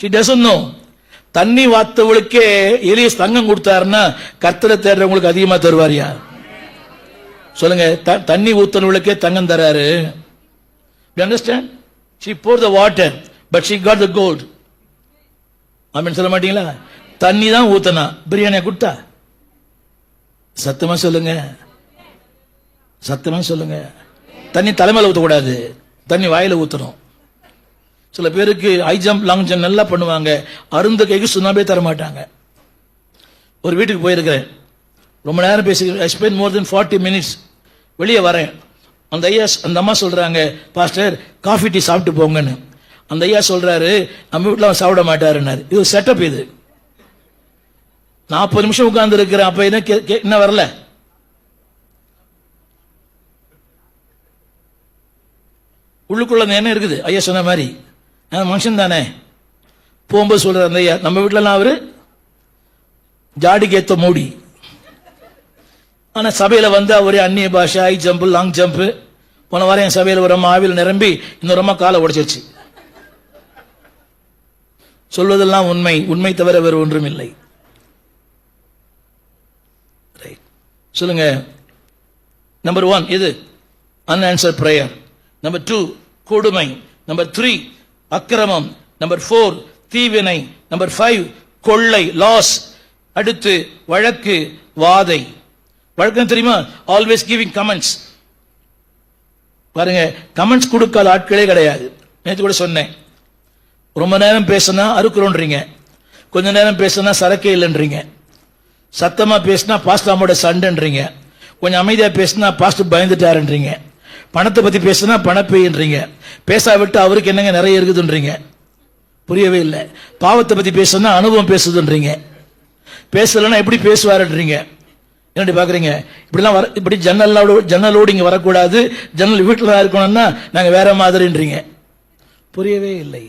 she doesn't know. தண்ணி வார்த்தவளுக்கே எலியஸ் தங்கம் கொடுத்தாருன்னா கர்த்தரை தேடுறவங்களுக்கு அதிகமா தருவாரியா? சொல்லுங்க, தண்ணி ஊத்தனவளுக்கே தங்கம் தராரு. you understand? she poured the water but she got the gold. ஆமென் சொல்ல மாட்டீங்களா? தண்ணி தான் ஊத்தனா, பிரியாணியை கொடுத்தா? சத்தமா சொல்லுங்க, சத்தமா சொல்லுங்க. தண்ணி தலைமையில ஊத்தக்கூடாது, தண்ணி வாயில ஊத்தணும். சில பேருக்கு ஹை ஜம்ப் லாங் ஜம்ப் நல்லா பண்ணுவாங்க, அருந்த கைக்கு சுண்ணாம்பே தர மாட்டாங்க. ஒரு வீட்டுக்கு போயிருக்கிறேன், ரொம்ப நேரம் பேசி I spend more then 40 minutes. வெளியே வரேன், அந்த ஐயா அந்த அம்மா சொல்றாங்க, பாஸ்டர் காஃபி டீ சாப்பிட்டு போங்கன்னு. அந்த ஐயா சொல்றாரு, நம்ம வீட்டில் சாப்பிட மாட்டாருன்னாரு. இது செட்டப். இது 40 நிமிஷம் உட்கார்ந்து இருக்கிறேன், அப்ப என்ன வரல? உள்ளுக்குள்ள என்ன இருக்குது? ஐயா சொன்ன மாதிரி மனுஷன் தானே. போகும்போது சொல்ற அந்த ஐயா, நம்ம வீட்டில் அவரு ஜாடிக்கு ஏத்த மூடி, ஆனா சபையில வந்து அவரே அந்நிய பாஷை, ஹை ஜம்ப் லாங் ஜம்ப். போன வாரம் என் சபையில் ஒரு அம்மா ஆவியில் நிரம்பி இன்னொரு அம்மா காலை உடைச்சிருச்சு. சொல்வதெல்லாம் உண்மை, உண்மை தவிர வேறு ஒன்றும் இல்லை. சொல்லுங்க, நம்பர் 1 இது unanswered prayer. நம்பர் 2 கொடுமை. நம்பர் 3 அக்கிரமம். நம்பர் 4 தீவினை. நம்பர் 5 கொள்ளை லாஸ். அடுத்து வழக்கு வாதை. வழக்கம் தெரியுமா? Always giving comments. பாருங்க, கமெண்ட்ஸ் கொடுக்காத ஆட்களே கிடையாது. நேற்று கூட சொன்னேன், ரொம்ப நேரம் பேசினா அறுக்குறோன்றீங்க, கொஞ்ச நேரம் பேசினா சரக்கே இல்லைன்றீங்க, சத்தமா பேசினா பாஸ்டர் அம்மோட சண்டைன்றீங்க, கொஞ்சம் அமைதியா பேசினா பாஸ்டர் பயந்துட்டாருன்றீங்க, பணத்தை பத்தி பேசினா பணப்பேயின்றீங்க, பேசாவிட்டு அவருக்கு என்னங்க நிறைய இருக்குதுன்றீங்க. புரியவே இல்லை. பாவத்தை பத்தி பேசினா அனுபவம் பேசுதுன்றீங்க, பேசலன்னா எப்படி பேசுவாருன்றீங்க. என்னடி பாக்குறீங்க? இப்படிலாம் இப்படி ஜன்னலோடு இங்க வரக்கூடாது, ஜன்னல் வீட்டில் தான் இருக்கணும்னா நாங்க வேற மாதிரின்றீங்க. புரியவே இல்லை.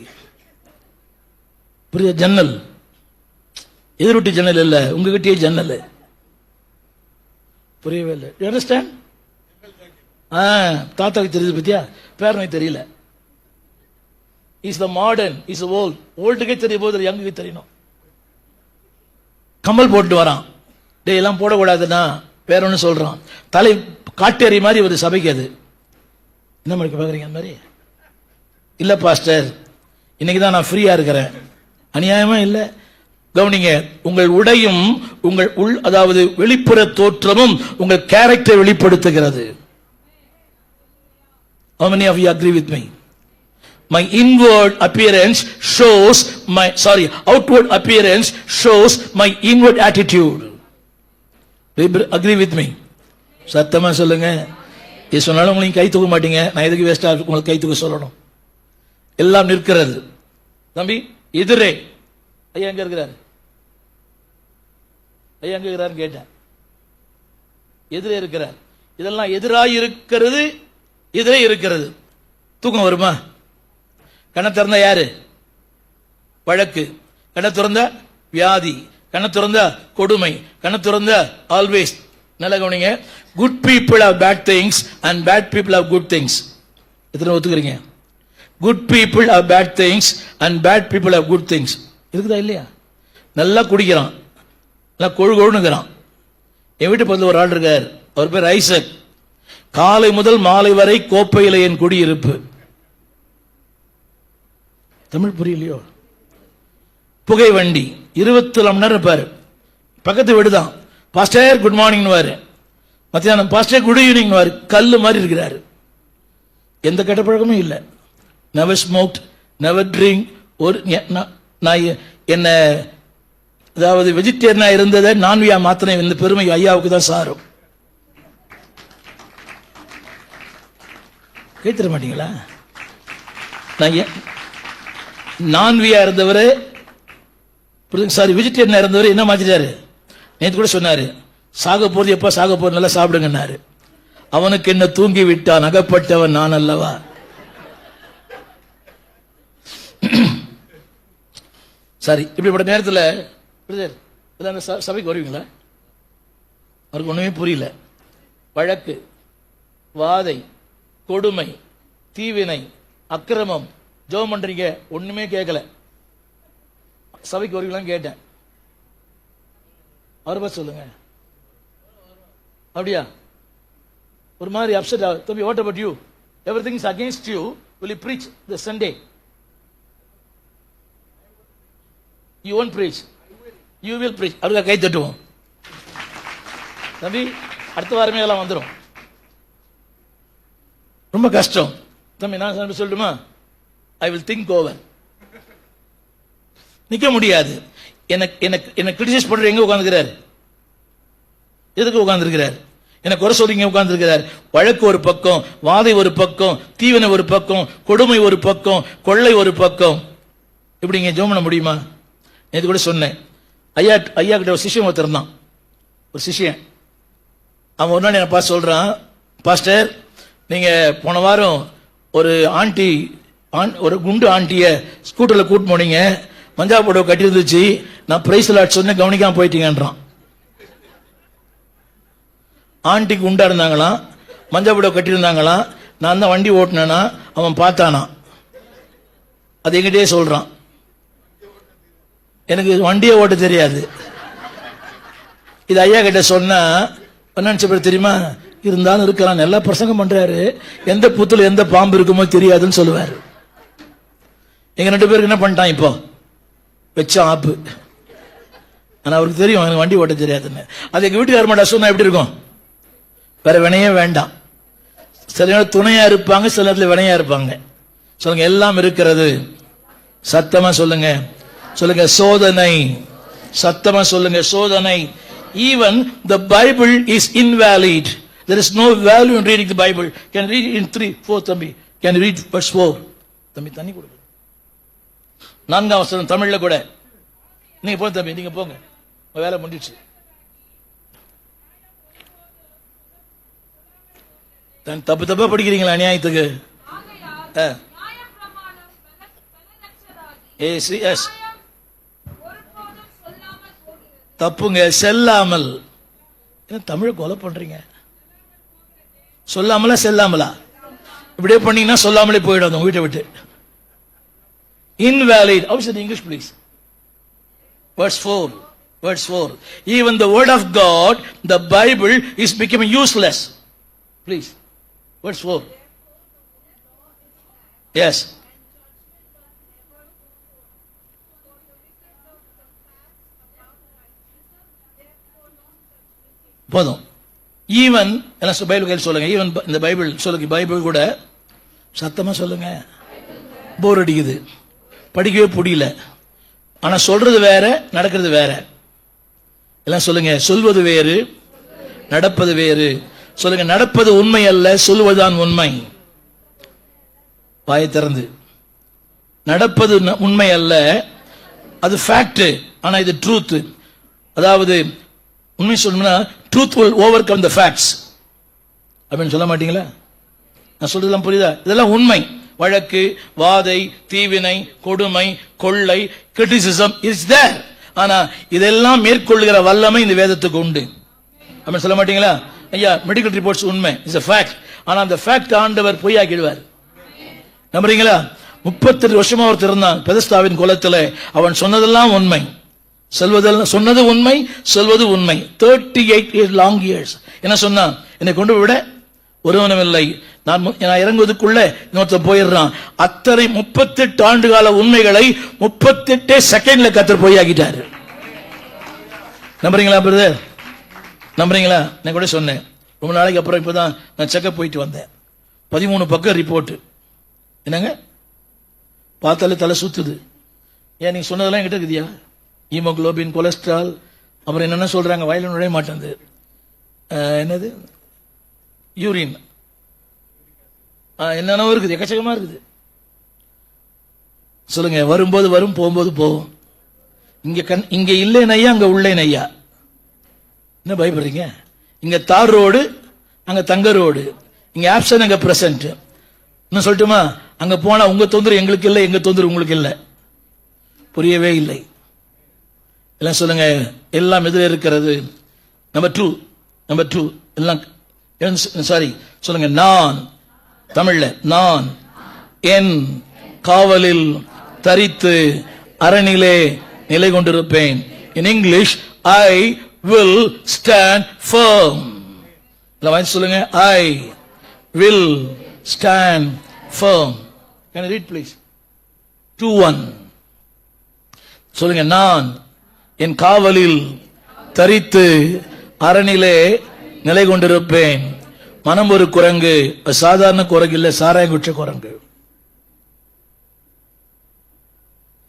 புரிய ஜன்னல் எதிரொட்டி ஜன்னல் இல்ல, உங்ககிட்டயே ஜன்னல். புரியவே இல்லை. You understand? தாத்தாக்கு தெரியுது பத்தியா, பேரனுக்கு தெரியல. Is the modern, is old. ஓல்டுக்கே தெரிய போது யங்குக்கு தெரியணும். கம்மல் போட்டு வரான், டே எல்லாம் போடக்கூடாதுன்னா வேற ஒன்று சொல்றான். தலை காட்டேறி மாதிரி ஒரு சபைக்கு. அது என்ன மாதிரி பாக்குறீங்க? அந்த மாதிரி இல்ல பாஸ்டர், இன்னைக்கு தான் நான் ஃப்ரீயா இருக்கிறேன். அநியாயமா இல்ல? கவனிங்க, உங்கள் உடையும் உங்கள் அதாவது வெளிப்புற தோற்றமும் உங்கள் கேரக்டரை வெளிப்படுத்துகிறது. How many of you agree with me? My inward appearance shows my outward appearance shows my inward attitude. Agree with me? சத்தமா சொல்லுங்க. இது சொன்னாலும் உங்களுக்கு கை தூக்க மாட்டீங்க. நான் எதுக்கு வேஸ்டா உங்களுக்கு கை தூக்க சொல்லணும்? எல்லாம் நிற்கிறது. தம்பி எதிரே ஐயா எங்க இருக்கிறாரு? ஐயா எங்க இருக்கிறாரு கேட்டேன். எதிரே இருக்கிறார். இதெல்லாம் எதிராக இருக்கிறது, எதிரே இருக்கிறது. தூக்கம் வருமா? கண்ணை திறந்தா யாரு? வழக்கு. கண்ணை திறந்தா வியாதி. கண்ண திறந்தா கொடுமை, கண்ண திறந்தா ஆல்வேஸ். நல்லா கவனிங்க. Good people have bad things and bad people have good things. எத்தனை ஒத்துக்கிறீங்க? Good people have bad things and bad people have good things. இருக்குதா இல்லையா? நல்லா குடிக்கிறான், நல்லா கொழுகொழுனுங்கிறான். என் வீட்டு பக்கத்தில் ஒரு ஆள் இருக்கார், அவர் பேர் ஐசக். காலை முதல் மாலை வரை கோப்பையில் என் குடியிருப்பு. தமிழ் புரியலையோ? புகை வண்டி 24 மணி நேரம் இருப்பாரு. பக்கத்து வீடு தான். பாஸ்டர் குட் மார்னிங் வாரு, மத்தியானம் பாஸ்டர் குட் ஈவினிங் வாரு. கல்லு மாதிரி இருக்கிறாரு. எந்த கெட்ட பழக்கமும் இல்லை. Never smoked, never drink. ஒரு நான் என்ன, அதாவது வெஜிடேரியனா இருந்ததை நான்வியா மாத்திரம் இந்த பெருமை ஐயாவுக்கு தான் சாரும். கேட்டுற மாட்டீங்களா? நான் நான்வியா இருந்தவர், சாரி வெஜிடேரியனா இருந்தவர் என்ன மாத்திட்டாரு? நேற்று கூட சொன்னாரு, சாக போறது எப்ப சாக போறது, நல்லா சாப்பிடுங்கன்னாரு. அவனுக்கு என்ன தூங்கி விட்டான், அகப்பட்டவன் நான் அல்லவா. சரி, இப்படிப்பட்ட நேரத்தில் சபைக்கு வருவீங்களா? அவருக்கு ஒண்ணுமே புரியல. வழக்கு, வாதை, கொடுமை, தீவினை, அக்கிரமம், ஜெபம் பண்றீங்க, ஒண்ணுமே கேட்கல. சபைக்கு வருவீங்களான்னு கேட்டேன். அவரை பார்த்து சொல்லுங்க. அப்படியா? ஒரு மாதிரி அப்செட் ஆகுது. தம்பி, what about you? Everything is against you. Will you breach the Sunday? You won't preach. You will preach. அவருக்கு கை தட்டுவோம். தம்பி, அடுத்த வாரமே எல்லாம் வந்துடும். ரொம்ப கஷ்டம். தம்பி, நான் சொல்லட்டுமா? I will think over. நிக்க முடியாது. என்ன கிரிட்டிசைஸ் பண்ற எங்க உட்கார்ந்துக்கிறார்? எதுக்கு உட்கார்ந்துருக்கிறார்? என்ன குறை சொல்றீங்க உட்கார்ந்துருக்கிறார். வழக்கு ஒரு பக்கம், வாதை ஒரு பக்கம், தீவனை ஒரு பக்கம், கொடுமை ஒரு பக்கம், கொள்ளை ஒரு பக்கம். இப்படிங்க ஜெபம் பண்ண முடியுமா? நேற்று கூட சொன்னேன். ஐயா கிட்ட ஒரு சிஷ்யன் ஒருத்தர் இருந்தான். ஒரு சிஷ்யன், அவன் ஒரு நாள் என்ன பார்த்து சொல்றான், பாஸ்டர் நீங்க போன வாரம் ஒரு ஆண்டி, ஒரு குண்டு ஆண்டிய ஸ்கூட்டர்ல கூட்டு போனீங்க, மஞ்சா புடவை கட்டி இருந்துச்சு, நான் பிரைஸ் லாட் சொன்ன கவனிக்காம போயிட்டீங்கன்றான். ஆண்டிக்கு குண்டா இருந்தாங்களாம், மஞ்சா புடவை கட்டியிருந்தாங்களாம், நான் தான் வண்டி ஓட்டினேனா, அவன் பார்த்தானா. அது எங்கிட்டே சொல்றான், எனக்கு வண்டியை ஓட்ட தெரியாது. இது ஐயா கிட்ட சொன்னா என்ன தெரியுமா? இருந்தாலும் இருக்கலாம், நல்லா பிரசங்கம் பண்றாரு, எந்த புத்துல எந்த பாம்பு இருக்குமோ தெரியாதுன்னு சொல்லுவாரு. எங்க 2 பேருக்கு என்ன பண்ணிட்டான், இப்போ வச்ச ஆப்பு. ஆனா அவருக்கு தெரியும் எனக்கு வண்டி ஓட்ட தெரியாதுன்னு. அது எங்க வீட்டுக்கார மாட்டா சொன்னா எப்படி இருக்கும்? வேற வினையே வேண்டாம். சில நேரம் துணையா இருப்பாங்க, சில நேரத்தில் வினையா இருப்பாங்க. சொல்லுங்க, எல்லாம் இருக்கிறது. சத்தமா சொல்லுங்க, சொல்லுங்க சோதனை. சத்தமா சொல்லுங்க சோதனை. Even the Bible is invalid. There is no value in reading the Bible. Can read in 3-4 தம்பி. Can read verse 4. தம்பி தண்ணி கொடுங்க. 4ஆம் வசனம் தமிழ்ல கூட. நீங்க போங்க தம்பி, நீங்க போங்க, வேலை முடிஞ்சிச்சு. தப்பு தப்பா படிக்கிறீங்களா அநியாயத்துக்கு? தப்புங்க, செல்லாமல். தமிழ கொலை பண்றீங்க. சொல்லாமலா செல்லாமலா? இப்படியே பண்ணீங்கன்னா சொல்லாமலே போயிடும் உங்க வீட்டை விட்டு. Invalid. How is it in English, please? Verse 4. Verse 4. Even the word of God, the Bible, is becoming useless. Please. Verse 4. Yes. போதும். ஈவன் எல்லாம் பைபிள் கையில் சொல்லுங்க. ஈவன் இந்த பைபிள் சொல்லுங்க. பைபிள் கூட சத்தமா சொல்லுங்க. போர் அடிக்குது, படிக்கவே புரியல. ஆனா சொல்றது வேற, நடக்கிறது வேற. எல்லாம் சொல்லுங்க, சொல்வது வேறு, நடப்பது வேறு. சொல்லுங்க, நடப்பது உண்மை அல்ல, சொல்வதுதான் உண்மை. வாயை திறந்து. நடப்பது உண்மை அல்ல, அது ஃபேக்ட், ஆனா இது ட்ரூத். அதாவது உண்மை சொல்லணும்னா truth will overcome the facts அப்படின்னு சொல்ல மாட்டீங்களா? நான் சொல்றதெல்லாம் புரியுதா? இதெல்லாம் உண்மை. வழக்கு, வாதை, தீவினை, கொடுமை, கொள்ளை, கிரிட்டிசிசம் இஸ் தேர். ஆனா இதெல்லாம் மேற்கொள்ளுகிற வல்லமை இந்த வேதத்துக்கு உண்டு. அப்படி சொல்ல மாட்டீங்களா? ஐயா, மெடிக்கல் ரிப்போர்ட்ஸ் உண்மை, இட்ஸ் a fact. ஆனா அந்த ஃபேக்ட் ஆண்டவர் பொய்யாக்கிடுவார். நம்புறீங்களா? 38 வருஷமா ஒருத்தர் இருந்தான் பெதஸ்தாவின் குலத்துல. அவன் சொன்னதெல்லாம் உண்மை, சொன்னது உண்மை, சொல்வது உண்மை. 38 long years. என்ன சொன்னான்? என்னை கொண்டு விட ஒருவனும் இல்லை, நான் இறங்குவதற்குள்ள இன்னொருத்தர் போயிடுறான். அத்தனை 38 ஆண்டு கால உண்மைகளை 38 செகண்ட்ல கர்த்தர் பொய்யாக்கிட்டாரு. நம்புறீங்களா பிரதர்? நம்புறீங்களா? நான் கூட சொன்னேன் ரொம்ப நாளைக்கு அப்புறம். இப்பதான் நான் செக்அப் போயிட்டு வந்தேன். 13 பக்கம் ரிப்போர்ட். என்னங்க பார்த்தாலே தலை சுத்துது. ஏன் நீங்க சொன்னதெல்லாம் என்கிட்ட இருக்குதியா? ஹீமோகுளோபின், கொலஸ்ட்ரால், அப்புறம் என்னென்ன சொல்றாங்க, வயலில் நுழைய மாட்டேங்குது. என்னது யூரின், என்னென்னவோ இருக்குது, எக்கச்சக்கமா இருக்குது. சொல்லுங்க, வரும்போது வரும், போகும்போது போகும். இங்க இல்லைன்னு ஐயா, அங்க உள்ளேன் ஐயா. என்ன பயப்படுறீங்க? இங்க தார் ரோடு, அங்க தங்க ரோடு. இங்க ஆப்ஷன், அங்க பிரசன்ட். இன்னும் சொல்லட்டுமா? அங்க போனா உங்க தொந்தரவு எங்களுக்கு இல்லை, எங்க தொந்தரவு உங்களுக்கு இல்லை. புரியவே இல்லை. எல்லாம் சொல்லுங்க, எல்லாம் எதில் இருக்கிறது? நம்பர் டூ எல்லாம் சாரி சொல்லுங்க. நான் தமிழ்ல, நான் என் காவலில் தரித்து அரணிலே நிலை கொண்டிருப்பேன். In English, I will stand firm. சொல்லுங்க, I will stand firm. Can you read please? 2:1. சொல்லுங்க, நான் என் காவலில் தரித்து அரணிலே நிலை கொண்டிருப்பேன். மனம் ஒரு குரங்கு, சாதாரண குரங்கு இல்ல, சாராய குற்ற குரங்கு.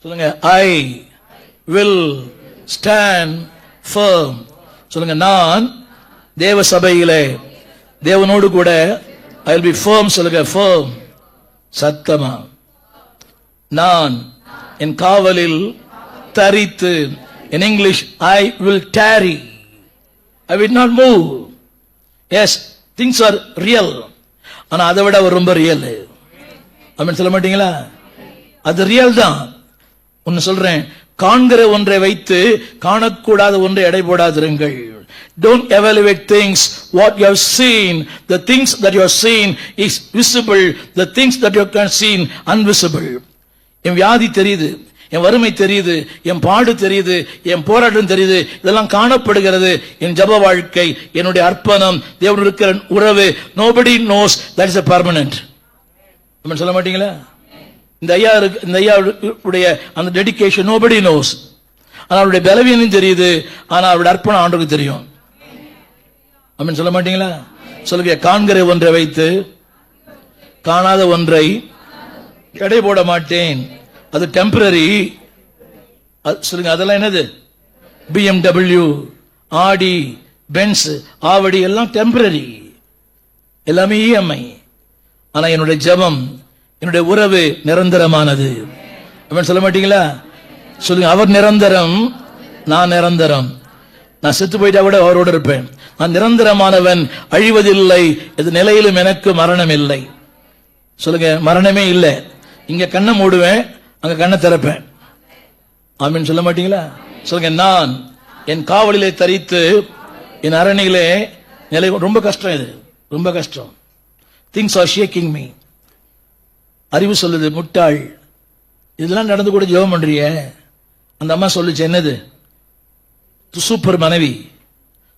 சொல்லுங்க, I will stand firm. சொல்லுங்க, நான் தேவ சபையிலே தேவனோடு கூட I will be firm. சொல்லுங்க, firm. சத்தமா, நான் என் காவலில் தரித்து. In English, I will tarry. I will not move. Yes, things are real. ஆனா அதை விட அவர் ரொம்ப ரியல். அப்படின்னு சொல்ல மாட்டீங்களா? அது ரியல் தான். ஒன்னு சொல்றேன், காண்கிற ஒன்றை வைத்து காணக்கூடாத ஒன்றை எடை போடாதிருங்கள். Don't evaluate things what you have seen. The things that you have seen is visible. The things that you have seen invisible. என் வியாதி தெரியுது, என் வறுமை தெரியுது, என் பாடு தெரியுது, என் போராட்டம் தெரியுது, இதெல்லாம் காணப்படுகிறது. என் ஜப வாழ்க்கை, என்னுடைய அர்ப்பணம், தேவனுடைய இருக்கிற உறவு, nobody knows that is a permanent. அப்படி சொல்ல மாட்டீங்களா? இந்த ஐயாவுடைய அந்த டெடிகேஷன் nobody knows. ஆனா அவருடைய பலவீனம் தெரியுது, ஆனா அவருடைய அர்ப்பணம் ஆண்டவருக்கு தெரியும். அப்படின்னு சொல்ல மாட்டீங்களா? சொல்லுங்க, காண்கிற ஒன்றை வைத்து காணாத ஒன்றை எடை போட மாட்டேன். அது டெம்பரரி. சொல்லுங்க, அதெல்லாம் என்னது? BMW, ஆடி, பென்ஸ், ஆவடி எல்லாம் டெம்பரரி, எல்லாமே EMI. ஆனா என்னுடைய ஜெபம், என்னுடைய உறவு நிரந்தரமானது. அப்படின்னு சொல்ல மாட்டீங்களா? சொல்லுங்க, அவர் நிரந்தரம், நான் நிரந்தரம். நான் செத்து போயிட்டா கூட அவரோடு இருப்பேன். நான் நிரந்தரமானவன், அழிவதில்லை. இது நிலையிலும் எனக்கு மரணம் இல்லை. சொல்லுங்க, மரணமே இல்லை. இங்க கண்ணை மூடுவேன், அங்க கண்ணை திறப்பேன். ஆமீன் சொல்ல மாட்டீங்களா? சொல்லுங்க, நான் என் காவலிலே தரித்து என் அரணிலே நிலை. ரொம்ப கஷ்டம், இது ரொம்ப கஷ்டம். Things are shaking me. அறிவு சொல்லுது, முட்டாள், இதெல்லாம் நடந்து கூட ஜெபம் பண்றிய. அந்த அம்மா சொல்லுச்சு, என்னது? சூப்பர் மனைவி.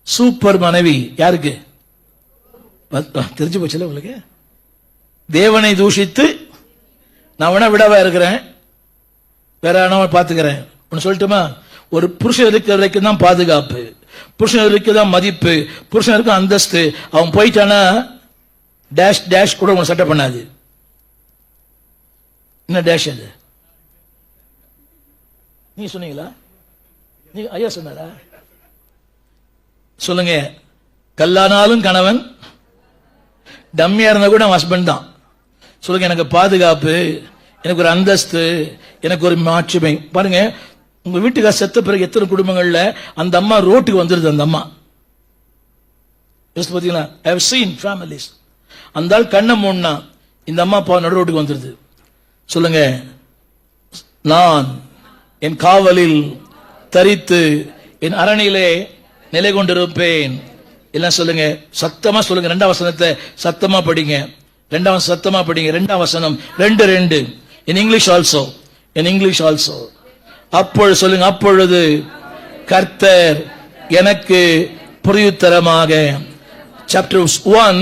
சூப்பர் மனைவி யாருக்கு? தெரிஞ்சு போச்சுல உங்களுக்கு. தேவனை தூஷித்து நான் வேணா விடவா இருக்கிறேன், வேற பாத்துக்கிறேன். ஒன்னு சொல்லட்டுமா? ஒரு புருஷன் இருக்கிற வரைக்கும் தான் பாதுகாப்பு, புருஷன் இருக்கு தான் மதிப்பு, புருஷன் இருக்கும் அந்தஸ்து. அவன் போயிட்டானா டேஷ் டேஷ் கூட உன சட்டை பண்ணாது. என்ன டேஷ் அது? நீ சொன்னீங்களா? நீ ஐயா சொன்னாரா? சொல்லுங்க, கல்லானாலும் கணவன், டம்மியா இருந்தா கூட ஹஸ்பண்ட் தான். சொல்லுங்க, எனக்கு பாதுகாப்பு, எனக்கு ஒரு அந்தஸ்து, எனக்கு ஒரு மாட்சிமை. பாருங்க, உங்க வீட்டுக்கு செத்த பிறகு எத்தனை குடும்பங்கள்ல அந்த அம்மா ரோட்டுக்கு வந்துருது. அந்த அம்மா பாத்தீங்களா? I have seen families. அந்த ஆள் கண்ணை மூடனா இந்த அம்மா அப்பா நடு ரோட்டுக்கு வந்துருது. சொல்லுங்க, நான் என் காவலில் தரித்து என் அரணிலே நிலை கொண்டிருப்பேன். எல்லாம் சொல்லுங்க, சத்தமா சொல்லுங்க. 2ஆம் வசனத்தை சத்தமா படிங்க. 2ஆம் சத்தமா படிங்க. 2ஆம் வசனம் 2 in English also, in English also. அப்பொழுது சொல்லுங்க, அப்பொழுது கர்த்தர் எனக்கு பிரயுத்தரமாக. Chapter 1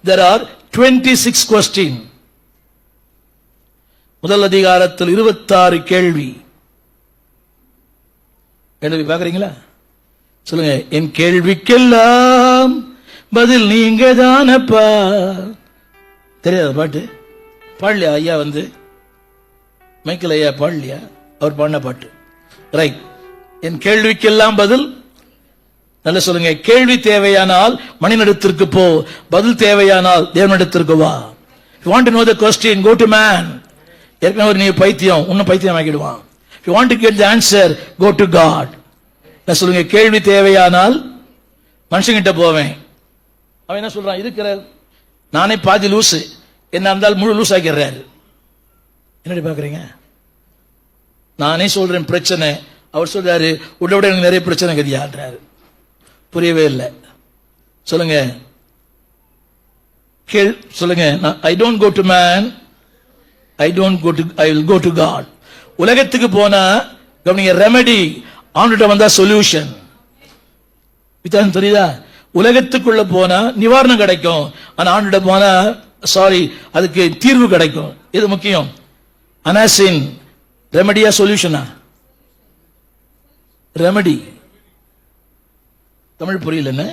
there are 26 questions. முதல் அதிகாரத்தில் 26 கேள்வி. எழுதி பார்க்கறீங்களா? சொல்லுங்க, என் கேள்விக்கெல்லாம் பதில் நீங்க தானப்பா. தெரியாத பாட்டு பாடலையா ஐயா? வந்து மைக்கேல் ஐயா பாடலையா? அவர் பாடின பாட்டு. ரைட். என் கேள்விக்கெல்லாம் பதில். நல்ல சொல்லுங்க, கேள்வி தேவையானால் மனிதனிடத்திற்கு போ, பதில் தேவையானால் தேவனிடத்திற்கு வா. If you want to know the question, go to man. ஏற்கனவே நீ பைத்தியம், உன்னை பைத்தியம் ஆக்கிடுவான். If you want to get the answer, go to God. நான் சொல்லுங்க, கேள்வி தேவையானால் மனுஷங்கிட்ட போவேன். அவன் என்ன சொல்றான்? இருக்கிற நானே பாதி லூசு, என்ன இருந்தால் முழு லூஸ் ஆக்கிடுறாரு. என்னடி பாக்குறீங்க? நானே சொல்றேன் பிரச்சனை, அவர் சொல்றாரு உள்ள விட எனக்கு நிறைய பிரச்சனை கதியாடுறாரு. புரியவே இல்லை. சொல்லுங்க, சொல்லுங்க, I don't go to man, I will go to God. உலகத்துக்கு போனா கவனிங்க, ரெமெடி ஆண்டுட்ட வந்தா சொல்யூஷன். வித்தியாசம் தெரியுதா? உலகத்துக்குள்ள போனா நிவாரணம் கிடைக்கும், ஆனா ஆண்டுட்ட போனா அதுக்கு தீர்வு கிடைக்கும். இது முக்கியம். அனாசின் ரெமடியா சொல்யூஷனா? ரெமடி. தமிழ் புரியலன்னு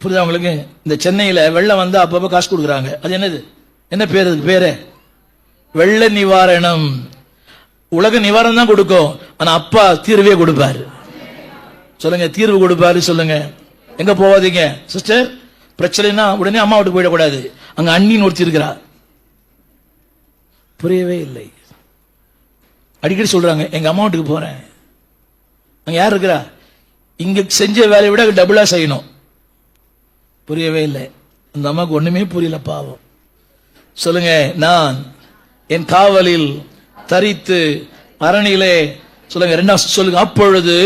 புரியுதா உங்களுக்கு? இந்த சென்னையில வெள்ளம் வந்தா அப்பப்ப காசு கொடுக்குறாங்க. அது என்னது? என்ன பேரு? அதுக்கு பேரு வெள்ள நிவாரணம். உலக நிவாரணம் தான் கொடுக்கும், ஆனா அப்பா தீர்வே கொடுப்பாரு. சொல்லுங்க, தீர்வு கொடுப்பாரு. சொல்லுங்க, எங்க போவாதீங்க சிஸ்டர், பிரச்சனைனா உடனே அம்மா வீட்டுக்கு போயிடக்கூடாது. அங்க அண்ணின்னு ஒருத்தி இருக்கிறா. புரியவே இல்லை. அடிக்கடி சொல்றாங்க, எங்க அம்மா வீட்டுக்கு போறேன். அங்க யார் இருக்கிறா? இங்க செஞ்ச வேலையை விட டபுளா செய்யணும். புரியவே இல்லை. அந்த அம்மாவுக்கு ஒண்ணுமே புரியல, பாவம். சொல்லுங்க, நான் என் காவலில் தரித்து அரணிலே. சொல்லுங்க, 2ஆம் சொல்லுங்க, அப்பொழுது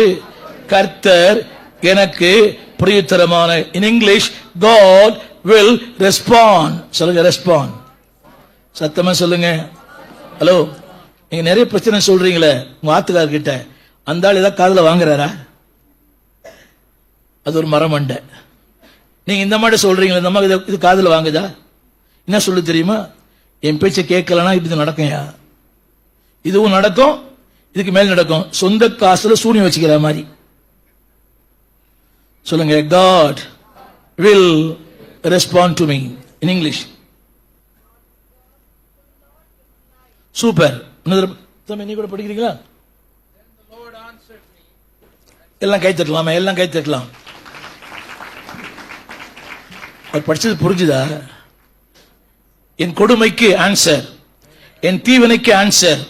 கர்த்தர் எனக்கு பிரயுத்தரமான. In English, God will respond. சொல்லுங்க, ரெஸ்பாண்ட். சத்தமா சொல்லுங்க. ஹலோ, நீங்க நிறைய பிரச்சனை சொல்றீங்களே உங்க ஆத்துக்காரர்கிட்ட, அந்த ஆள் ஏதாவது காதுல வாங்குறாரா? அது ஒரு மரமண்டை. நீங்க இந்த மாதிரி சொல்றீங்களா, இந்த மாதிரி இது காதுல வாங்குதா? என்ன சொல்லு தெரியுமா? என் பேச்சை கேட்கலன்னா இப்படி நடக்கும்யா. இதுவும் நடக்கும், இதுக்கு மேல் நடக்கும். சொந்த காசுல சூனியம் வச்சுக்கிற மாதிரி. சொல்லுங்க, God will respond to me. in English. Super. நீ கூட படிக்கிறீங்களா? எல்லாம் கை தட்டலாமா? எல்லாம் கை தட்டலாம். படிச்சது புரிஞ்சுதா? என் கொடுமைக்கு ஆன்சர், என் தீவனைக்கு ஆன்சர்,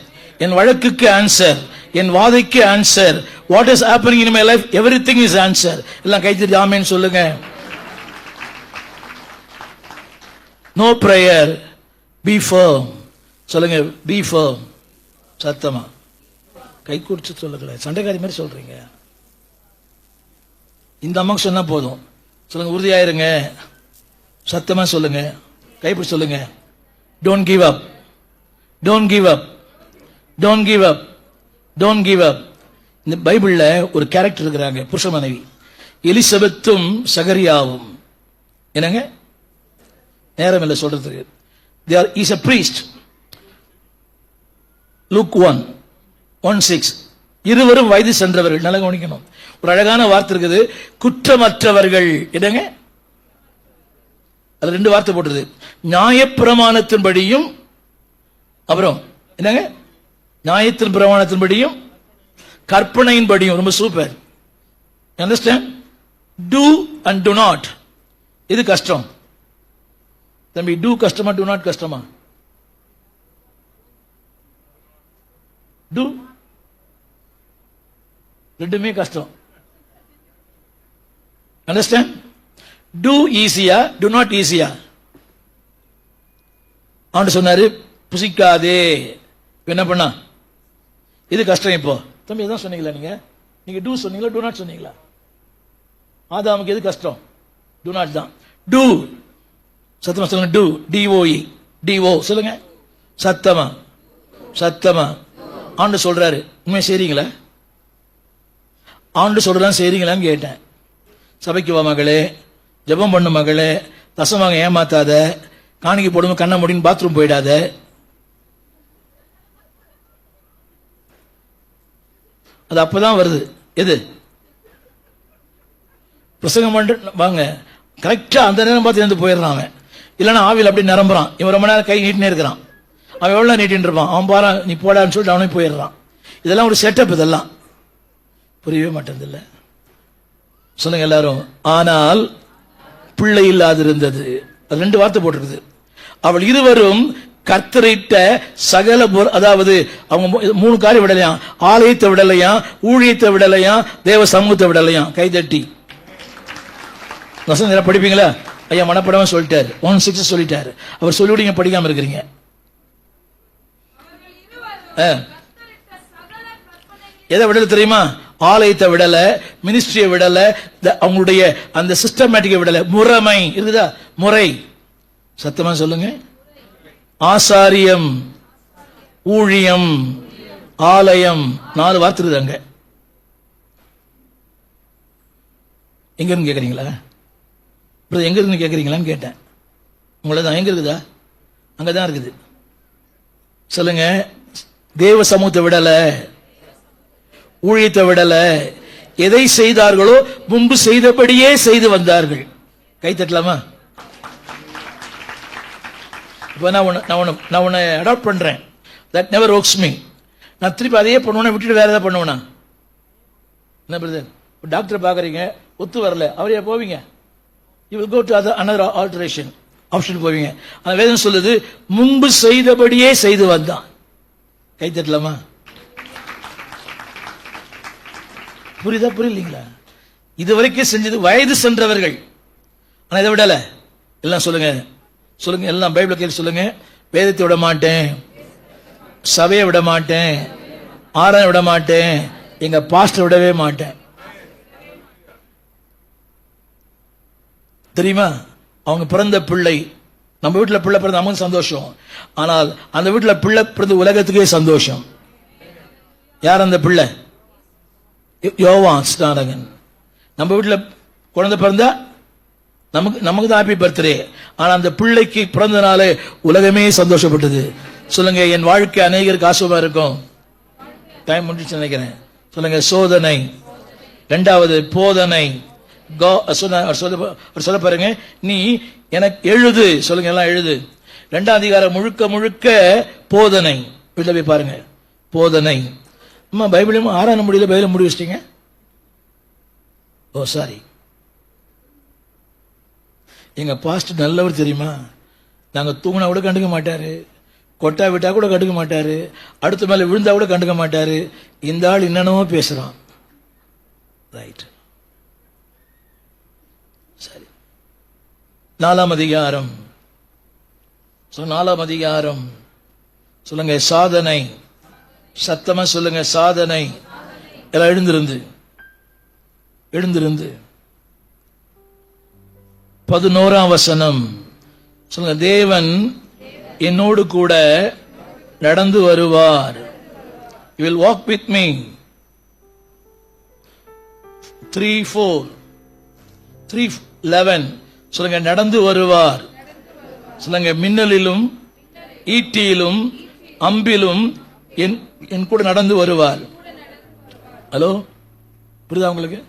என் வழக்குக்கு ஆன்சர், என் வாதைக்கு answer. What is happening in my life, everything is answer. எல்லாம் கை தட்டி ஆமென் சொல்லுங்க. No prayer, be firm. சொல்லுங்க, பி ஃபர்ம். சத்தமா கை குறிச்சு சொல்லுங்க. சண்டைக்காரி மாதிரி சொல்றீங்க. இந்த அம்மாக்கு சொன்னா போதும். சொல்லுங்க, உறுதியாயிருங்க. சத்தமா சொல்லுங்க, கைப்பிடி சொல்லுங்க. Don't give up, don't give up, don't give up, don't give up. இந்த பைபிள்ல ஒரு கேரக்டர் இருக்கிறாங்க, புருஷ மனைவி, எலிசபெத்தும் சகரியாவும். என்னங்க, நேரம் இல்லை சொல்றதுக்கு. They are is a priest. Luke 1:1-6. இருவரும் வயது சென்றவர்கள். நல்லா கவனிக்கணும். ஒரு அழகான வார்த்தை இருக்குது, குற்றமற்றவர்கள். என்னங்க, அது 2 வார்த்தை போட்டுது. நியாயப்பிரமாணத்தின்படியும், அப்புறம் என்னங்க, நியாயத்தின் பிரமாணத்தின்படியும் கற்பனையின்படியும். ரொம்ப super. Understand? Do and do not. இது கஷ்டம் தம்பி. டூ கஷ்டமா, டு நாட் கஷ்டமா? டூ ரெண்டுமே கஷ்டம். அண்டர்ஸ்டாண்ட்? டூ ஈஸியா, டு நாட் ஈஸியா? அவன் சொன்னாரு, புசிக்காதே. என்ன பண்ணா? இது கஷ்டம். இப்போ தம்பி இதான் சொன்னீங்களா நீங்க? நீங்க டூ சொன்னீங்களா டூ நாட் சொன்னீங்களா? ஆதாமுக்கு எது கஷ்டம்? டூ நாட் தான். டூ சத்தமா சொல்லுங்க. டூ டிஓஇ டிஓ சொல்லுங்க. சத்தமா சத்தமா. ஆண்டு சொல்றாரு, உண்மை செய்றீங்களா? ஆண்டு சொல்றதான் செய்றீங்களான்னு கேட்டேன். சபைக்கு வா மகளே, ஜெபம் பண்ணு மகளே, தசமாக ஏமாத்தாத, காணிக்கை போடும் கண்ண முடின்னு பாத்ரூம் போயிடாத. அது அப்பதான் வருது. எது பிரசங்கம் பண்ணிட்டு வாங்க, கரெக்டா அந்த நேரம் பார்த்து இருந்து போயிடுறான் அவன். இல்லைன்னா ஆவியில் அப்படி நிரம்புறான். இவன் ரொம்ப நேரம் கை நீட்டினே இருக்கிறான். அவன் எவ்வளோ நீட்டின்னு இருப்பான். அவன் பாரா நீ போடான்னு சொல்லிட்டு அவனே போயிடுறான். இதெல்லாம் ஒரு செட்டப். இதெல்லாம் புரியவே மாட்டேங்குது. சொல்லுங்க எல்லாரும். ஆனால் பிள்ளை இல்லாதிருந்தது. அது 2 வார்த்தை போட்டிருக்குது. அவள் இருவரும் கர்த்தரிட்ட சகல அதாவது அவங்க 3 காரியம் விடலையாம். ஆலயத்தை விடலையாம், ஊழியத்தை விடலையாம், தேவ சமூகத்தை விடலையாம். கைதட்டி வசனம் படிப்பீங்களா? ஐயா மனப்படமா சொல்லிட்டாரு. 1:6 சொல்லிட்டாரு. அவர் சொல்லிவிடுங்க, படிக்காம இருக்கிறீங்க. எதை விடல தெரியுமா? ஆலயத்தை விடல, மினிஸ்ட்ரியை விடல, அவங்களுடைய அந்த சிஸ்டமேட்டிக்கை விடல. முறைமை இருக்குதா? முறை. சத்தமா சொல்லுங்க. ஆசாரியம், ஊழியம், ஆலயம், 4 வார்த்தை இருக்குது அங்க. எங்க இருந்து கேக்குறீங்களா? எங்க இருந்து கேக்குறீங்களான்னு கேட்டேன். உங்களதான் எங்க இருக்குதா? அங்கதான் இருக்குது. சொல்லுங்க. தேவ சமூகத்தை விடல, ஊழியத்தை விடல, எதை செய்தார்களோ முன்பு செய்தபடியே செய்து வந்தார்கள். கை தட்டலாமா? இப்போ நான் உன்னை அடாப்ட் பண்றேன். That never works me. நான் திருப்பி அதையே பண்ணுவேன், விட்டுட்டு வேற ஏதாவது பண்ணுவேனா? என்ன பிரதர், டாக்டர் பாக்குறீங்க, ஒத்து வரல, அவரையா போவீங்க? You will go to another alteration option போவீங்க. அந்த வேதம் சொல்லுது முன்பு செய்தபடியே செய்து வந்தான். கை தட்டலாமா? புரியுதா? புரியலீங்களா? இதுவரைக்கும் செஞ்சது வயது சென்றவர்கள். ஆனா இதை விடல. எல்லாம் சொல்லுங்க, சொல்லுங்க எல்லாம் பைபிள் கேள்வி சொல்லுங்க. வேதத்தை விட மாட்டேன், சபையை விட மாட்டேன், ஆராதனை விட மாட்டேன், எங்க பாஸ்டர் விடவே மாட்டேன். தெரியுமா? அவங்க பிறந்த பிள்ளை, நம்ம வீட்டில் பிள்ளை பிறந்த நமக்கு சந்தோஷம். ஆனால் அந்த வீட்டில் பிள்ளை பிறந்த உலகத்துக்கே சந்தோஷம். யார் அந்த பிள்ளை? யோவான் ஸ்நானகன். நம்ம வீட்டில் குழந்தை பிறந்தா நமக்கு தான் ஹாப்பி பர்த்டே. ஆனா அந்த பிள்ளைக்கு பிறந்தனாலே உலகமே சந்தோஷப்பட்டது. சொல்லுங்க. என் வாழ்க்கை அநேகருக்கு ஆசுவமா இருக்கும். டைம் முடிச்சு நினைக்கிறேன். சொல்லுங்க. சோதனை. 2வது போதனை. சொல்ல பாருங்க. நீ எனக்கு எழுது. சொல்லுங்க எல்லாம் எழுது. 2ஆம் அதிகாரம் முழுக்க முழுக்க போதனை. வீட்டில் போய் பாருங்க. போதனை. அம்மா பைபிளும் 6ஆம் முடியல பைபிள் முடி வச்சிட்டீங்க. ஓ சாரி. எங்க பாஸ்டர் நல்லவர் தெரியுமா? நாங்க தூங்கினா கூட கண்டுக்க மாட்டாரு, கொட்டா விட்டா கூட கண்டுக்க மாட்டாரு, அடுத்த மேல விழுந்தா கூட கண்டுக்க மாட்டாரு. இந்த ஆள் என்னென்னமோ பேசுறான். ரைட். சரி. 4ஆம் அதிகாரம். 4ஆம் அதிகாரம். சொல்லுங்க. சாதனை. சத்தமா சொல்லுங்க. சாதனை. எல்லாம் எழுந்திருந்து 11ஆம் வசனம். சொல்லுங்க. தேவன் என்னோடு கூட நடந்து வருவார். He will walk with me. 3:11 சொல்லுங்க. நடந்து வருவார். சொல்லுங்க. மின்னலிலும் ஈட்டியிலும் அம்பிலும் என் கூட நடந்து வருவார். ஹலோ, புரியுதா உங்களுக்கு?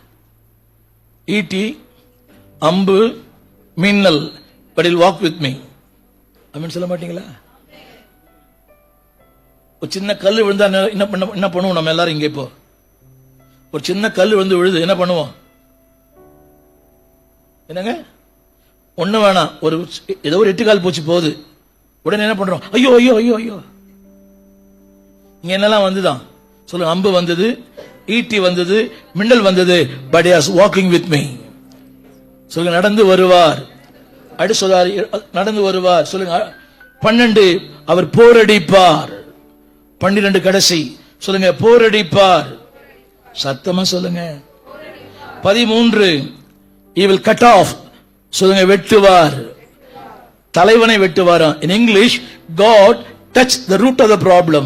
ஈட்டி, அம்பு, மின்னல். but he'll walk with me. Ameen சொல்ல மாட்டீங்களா? ஒரு சின்ன கல் விழுந்தா என்ன பண்ணுவோம் நம்ம எல்லாரும்? இங்க இப்போ ஒரு சின்ன கல் வந்து விழுது, என்ன பண்ணுவோம்? என்னங்க? ஒண்ணு வேணாம், ஏதோ ஒரு 8 கால் பூச்சி போகுது, உடனே என்ன பண்றோம்? ஐயோ ஐயோ ஐயோ ஐயோ. இங்க என்னெல்லாம் வந்துதான் சொல்லுங்க. அம்பு வந்தது, ஈட்டி வந்தது, மின்னல் வந்தது. but he is walking with me. சொல்லுங்க. நடந்து வருவார். அடி சொல்றார். நடந்து வருவார். சொல்லுங்க. 12 அவர் போரடிப்பார். 12 கடைசி. சொல்லுங்க. போரடிப்பார். சத்தமா சொல்லுங்க. 13 he will cut off. சொல்லுங்க, வெட்டுவார். தலைவனை வெட்டுவாராம். In English, God touched the root of the problem.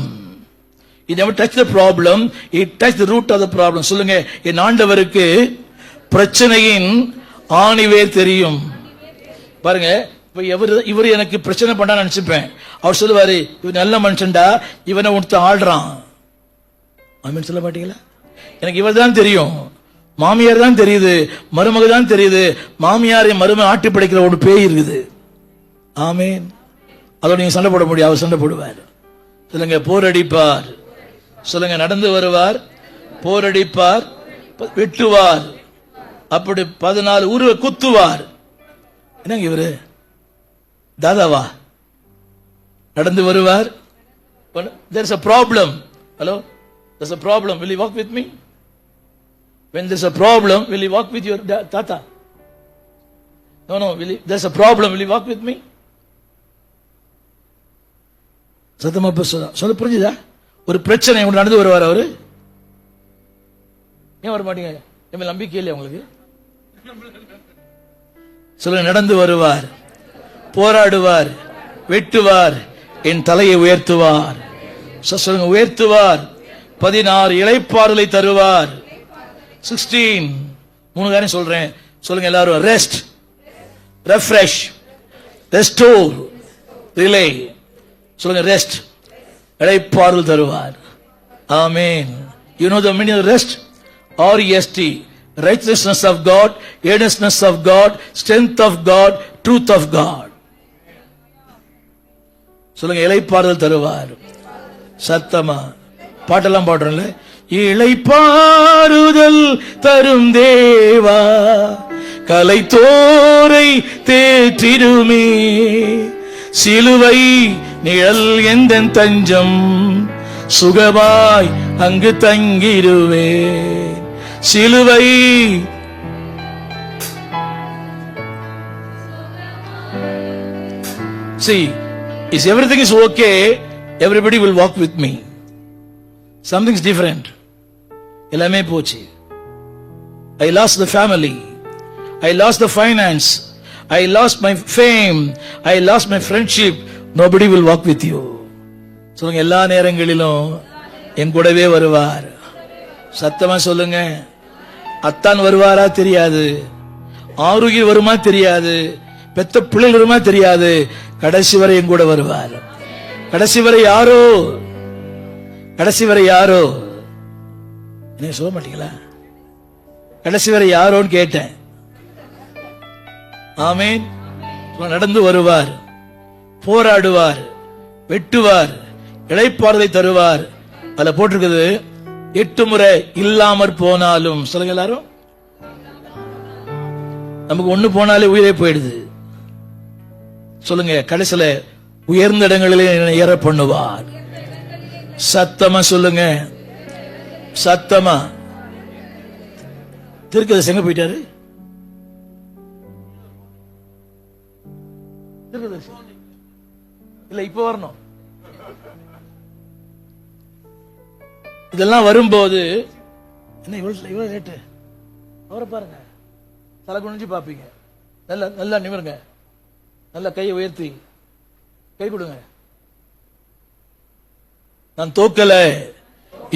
He never touched the problem, he touched the root of the problem. சொல்லுங்க, என் ஆண்டவருக்கு பிரச்சனையின் ஆணிவேர் தெரியும். பாருங்க, இப்ப இவர் எனக்கு பிரச்சனை பண்ணா நினைச்சுப்பேன். அவர் சொல்லுவாரு, இவன் நல்ல மனுஷன்டா, இவனை ஒருத்த ஆடுறான். ஆமீன் சொல்ல மாட்டீங்களா? எனக்கு இவர் தான் தெரியும், மாமியார் தான் தெரியுது, மருமக தான் தெரியுது. மாமியாரை மருமக ஆட்டி படைக்கிற ஒரு பேய் இருக்குது. ஆமீன். அதோட நீங்க சண்டை போட முடியும், அவர் சண்டை போடுவார். சொல்லுங்க, போரடிப்பார். சொல்லுங்க, நடந்து வருவார், போரடிப்பார், வெட்டுவார். அப்படி 14 உருவ குத்துவார். என்னங்க இவரு தாதாவா? நடந்து வருவார். There's a problem. Hello, there's a problem. Will you walk with me? When there's a problem, will you walk with your tata? No, there's a problem. Will you walk with me? சத்தமா சொல்ல புரிஞ்சுதா? ஒரு பிரச்சனை நடந்து வருவார் அவரு. ஏன் வர மாட்டீங்க? என் நம்பிக்கை இல்லையா உங்களுக்கு? சொல்ல, நடந்து வருவார், போராடுவார், வெட்டுவார், என் தலையை உயர்த்துவார். சொல்லுங்க, உயர்த்துவார். 16 இளைப்பாறுதலை தருவார். 16 3 காரியம் சொல்றேன். சொல்லுங்க எல்லாரும், ரெஸ்ட், ரெஃப்ரெஷ், ரெஸ்டோர், ரிலே. சொல்லுங்க, ரெஸ்ட், இளைப்பாறுதல் தருவார். ஆமென். You know the meaning of rest? REST, righteousness of God, earnestness of God, strength of God, truth of God. சொல்லுங்க, இளைப்பாறுதல் தருவார். சத்தமா பாட்டெல்லாம் பாடுறோம்ல, இளைப்பாறுதல் தரும் தேவா, கலைத்தோரை தேற்றிடுமே, சிலுவை நிழல் எந்த தஞ்சம், சுகமாய் அங்கு தங்கிடுவே. சிலுவை see, if everything is okay, everybody will walk with me. Something's different. எல்லாமே போச்சு. I lost the family, I lost the finance, I lost my fame, I lost my friendship. Nobody will walk with you. சொல்லுங்க, எல்லா நேரங்களிலும் என் கூடவே வருவார். சத்தமா சொல்லுங்க. அத்தான் வருவாரா தெரியாது, ஆரோக்கியம் வருமா தெரியாது, பெத்த பிள்ளைகள் வருமா தெரியாது, கடைசி வரை என் கூட வருவார். கடைசி வரை யாரோ, கடைசி வரை யாரோ, என்ன சொல்ல மாட்டீங்களா? கடைசி வரை யாரோன்னு கேட்டேன். ஆமீன். நடந்து வருவார், போராடுவார், வெட்டுவார், இளைப்பாறுதலை தருவார். அதுல போட்டிருக்குது, 8 முறை இல்லாமற் போனாலும். சொல்லுங்க எல்லாரும், நமக்கு ஒண்ணு போனாலே உயிரே போயிடுது. சொல்லுங்க, கடைசியில உயர்ந்த இடங்களிலே ஏற பண்ணுவார். சத்தமா சொல்லுங்க, சத்தமா. தீர்க்கதரிசி எங்க போயிட்டாரு? இல்ல, இப்ப வரணும். இதெல்லாம் வரும்போது என்ன இவ்வளவு லேட்டு? அவரை பாருங்க, தலை குனிஞ்சு பாப்பீங்க. நல்லா நல்லா நிமிருங்க, நல்லா கையை உயர்த்தி கை கொடுங்க. நான் தோக்கல,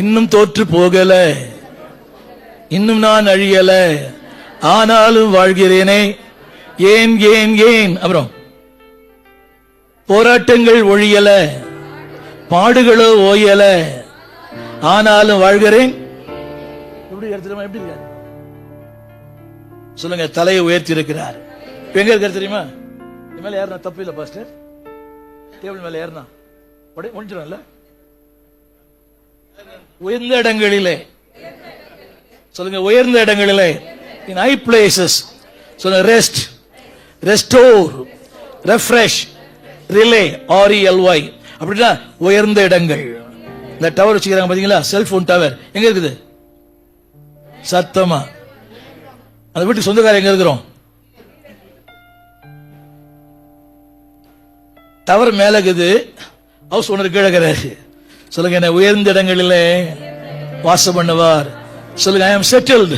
இன்னும் தோற்று போகல, இன்னும் நான் அழியல, ஆனாலும் வாழ்கிறேனே. ஏன் ஏன் ஏன்? அப்புறம் போராட்டங்கள் ஒழியல, பாடுகளோ ஓயல, ஆனாலும் வாழ்கிறேன். எப்படி எப்படி இருக்காரு? சொல்லுங்க, தலையை உயர்த்தி இருக்கிறார். எங்க இருக்காரு தெரியுமா? மேல ஏறினா தப்பு இல்ல பாஸ்டர். டேபிள் மேல ஏறினா முடிஞ்சிடும்ல. உயர்ந்த இடங்களிலே, சொல்லுங்க, உயர்ந்த இடங்களிலே, in high places. சொல்லுங்க, rest, restore, refresh, relay, RELY. அப்படின்னா உயர்ந்த இடங்கள். இந்த டவர் வச்சுக்கிறாங்க பாத்தீங்களா, செல்போன் டவர் எங்க இருக்குது? சத்தமா. அந்த வீட்டுக்கு சொந்தக்காரர் எங்க இருக்கிறோம்? டவர் மேல இருக்குது, ஹவுஸ் ஓனர் கீழே இருக்கிறாரு. சொல்லுங்க, என்ன உயர்ந்த இடங்களிலே வாசம் பண்ணுவார். சொல்லுங்க, I am settled.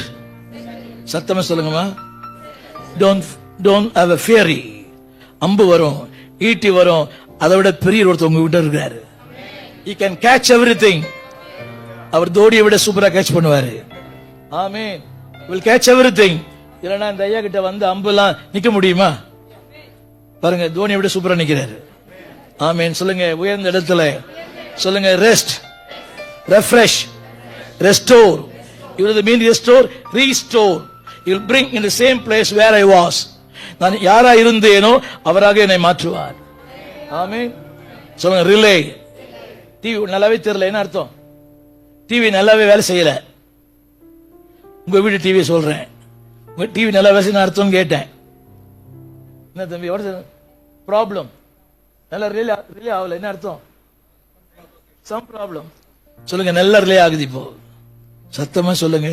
சத்தமா சொல்லுங்கம்மா. Don't have a fury. அம்பு வரும், ஈட்டி வரும், அதை விட பெரிய ஒருத்தர் உங்க கிட்ட இருக்காரு. He can catch everything. அவர் தோடியை விட சூப்பரா கேட்ச் பண்ணுவாரு. ஆமென். will catch everything. இல்லைன்னா இந்த ஐயா கிட்ட வந்து அம்புலாம் நிக்க முடியுமா? பாருங்க, தோனியை விட சூப்பரா நிக்கிறாரு. ஆமென். சொல்லுங்க, உயர்ந்த இடத்துல சொல்லுங்க, rest, refresh, restore. You mean restore, restore. You'll bring in the same place where I was. நான் யாரா இருந்தேனோ அவராக என்னை மாற்றுவார். ஆமென். சொல்லுங்க, ரிலே. டிவி நல்லாவே தெரியல, என்ன அர்த்தம்? டிவி நல்லாவே வேலை செய்யல. உங்க வீட்டு டிவி சொல்றேன், உங்க டிவி நல்லா வேலை செய்ய அர்த்தம் கேட்டேன். என்ன தம்பி, ப்ராப்ளம், நல்லா ரிலே ஆகல, என்ன அர்த்தம்? Some problem. சொல்லுங்க, நல்லா ரிலே ஆகுது இப்போ. சத்தமா சொல்லுங்க.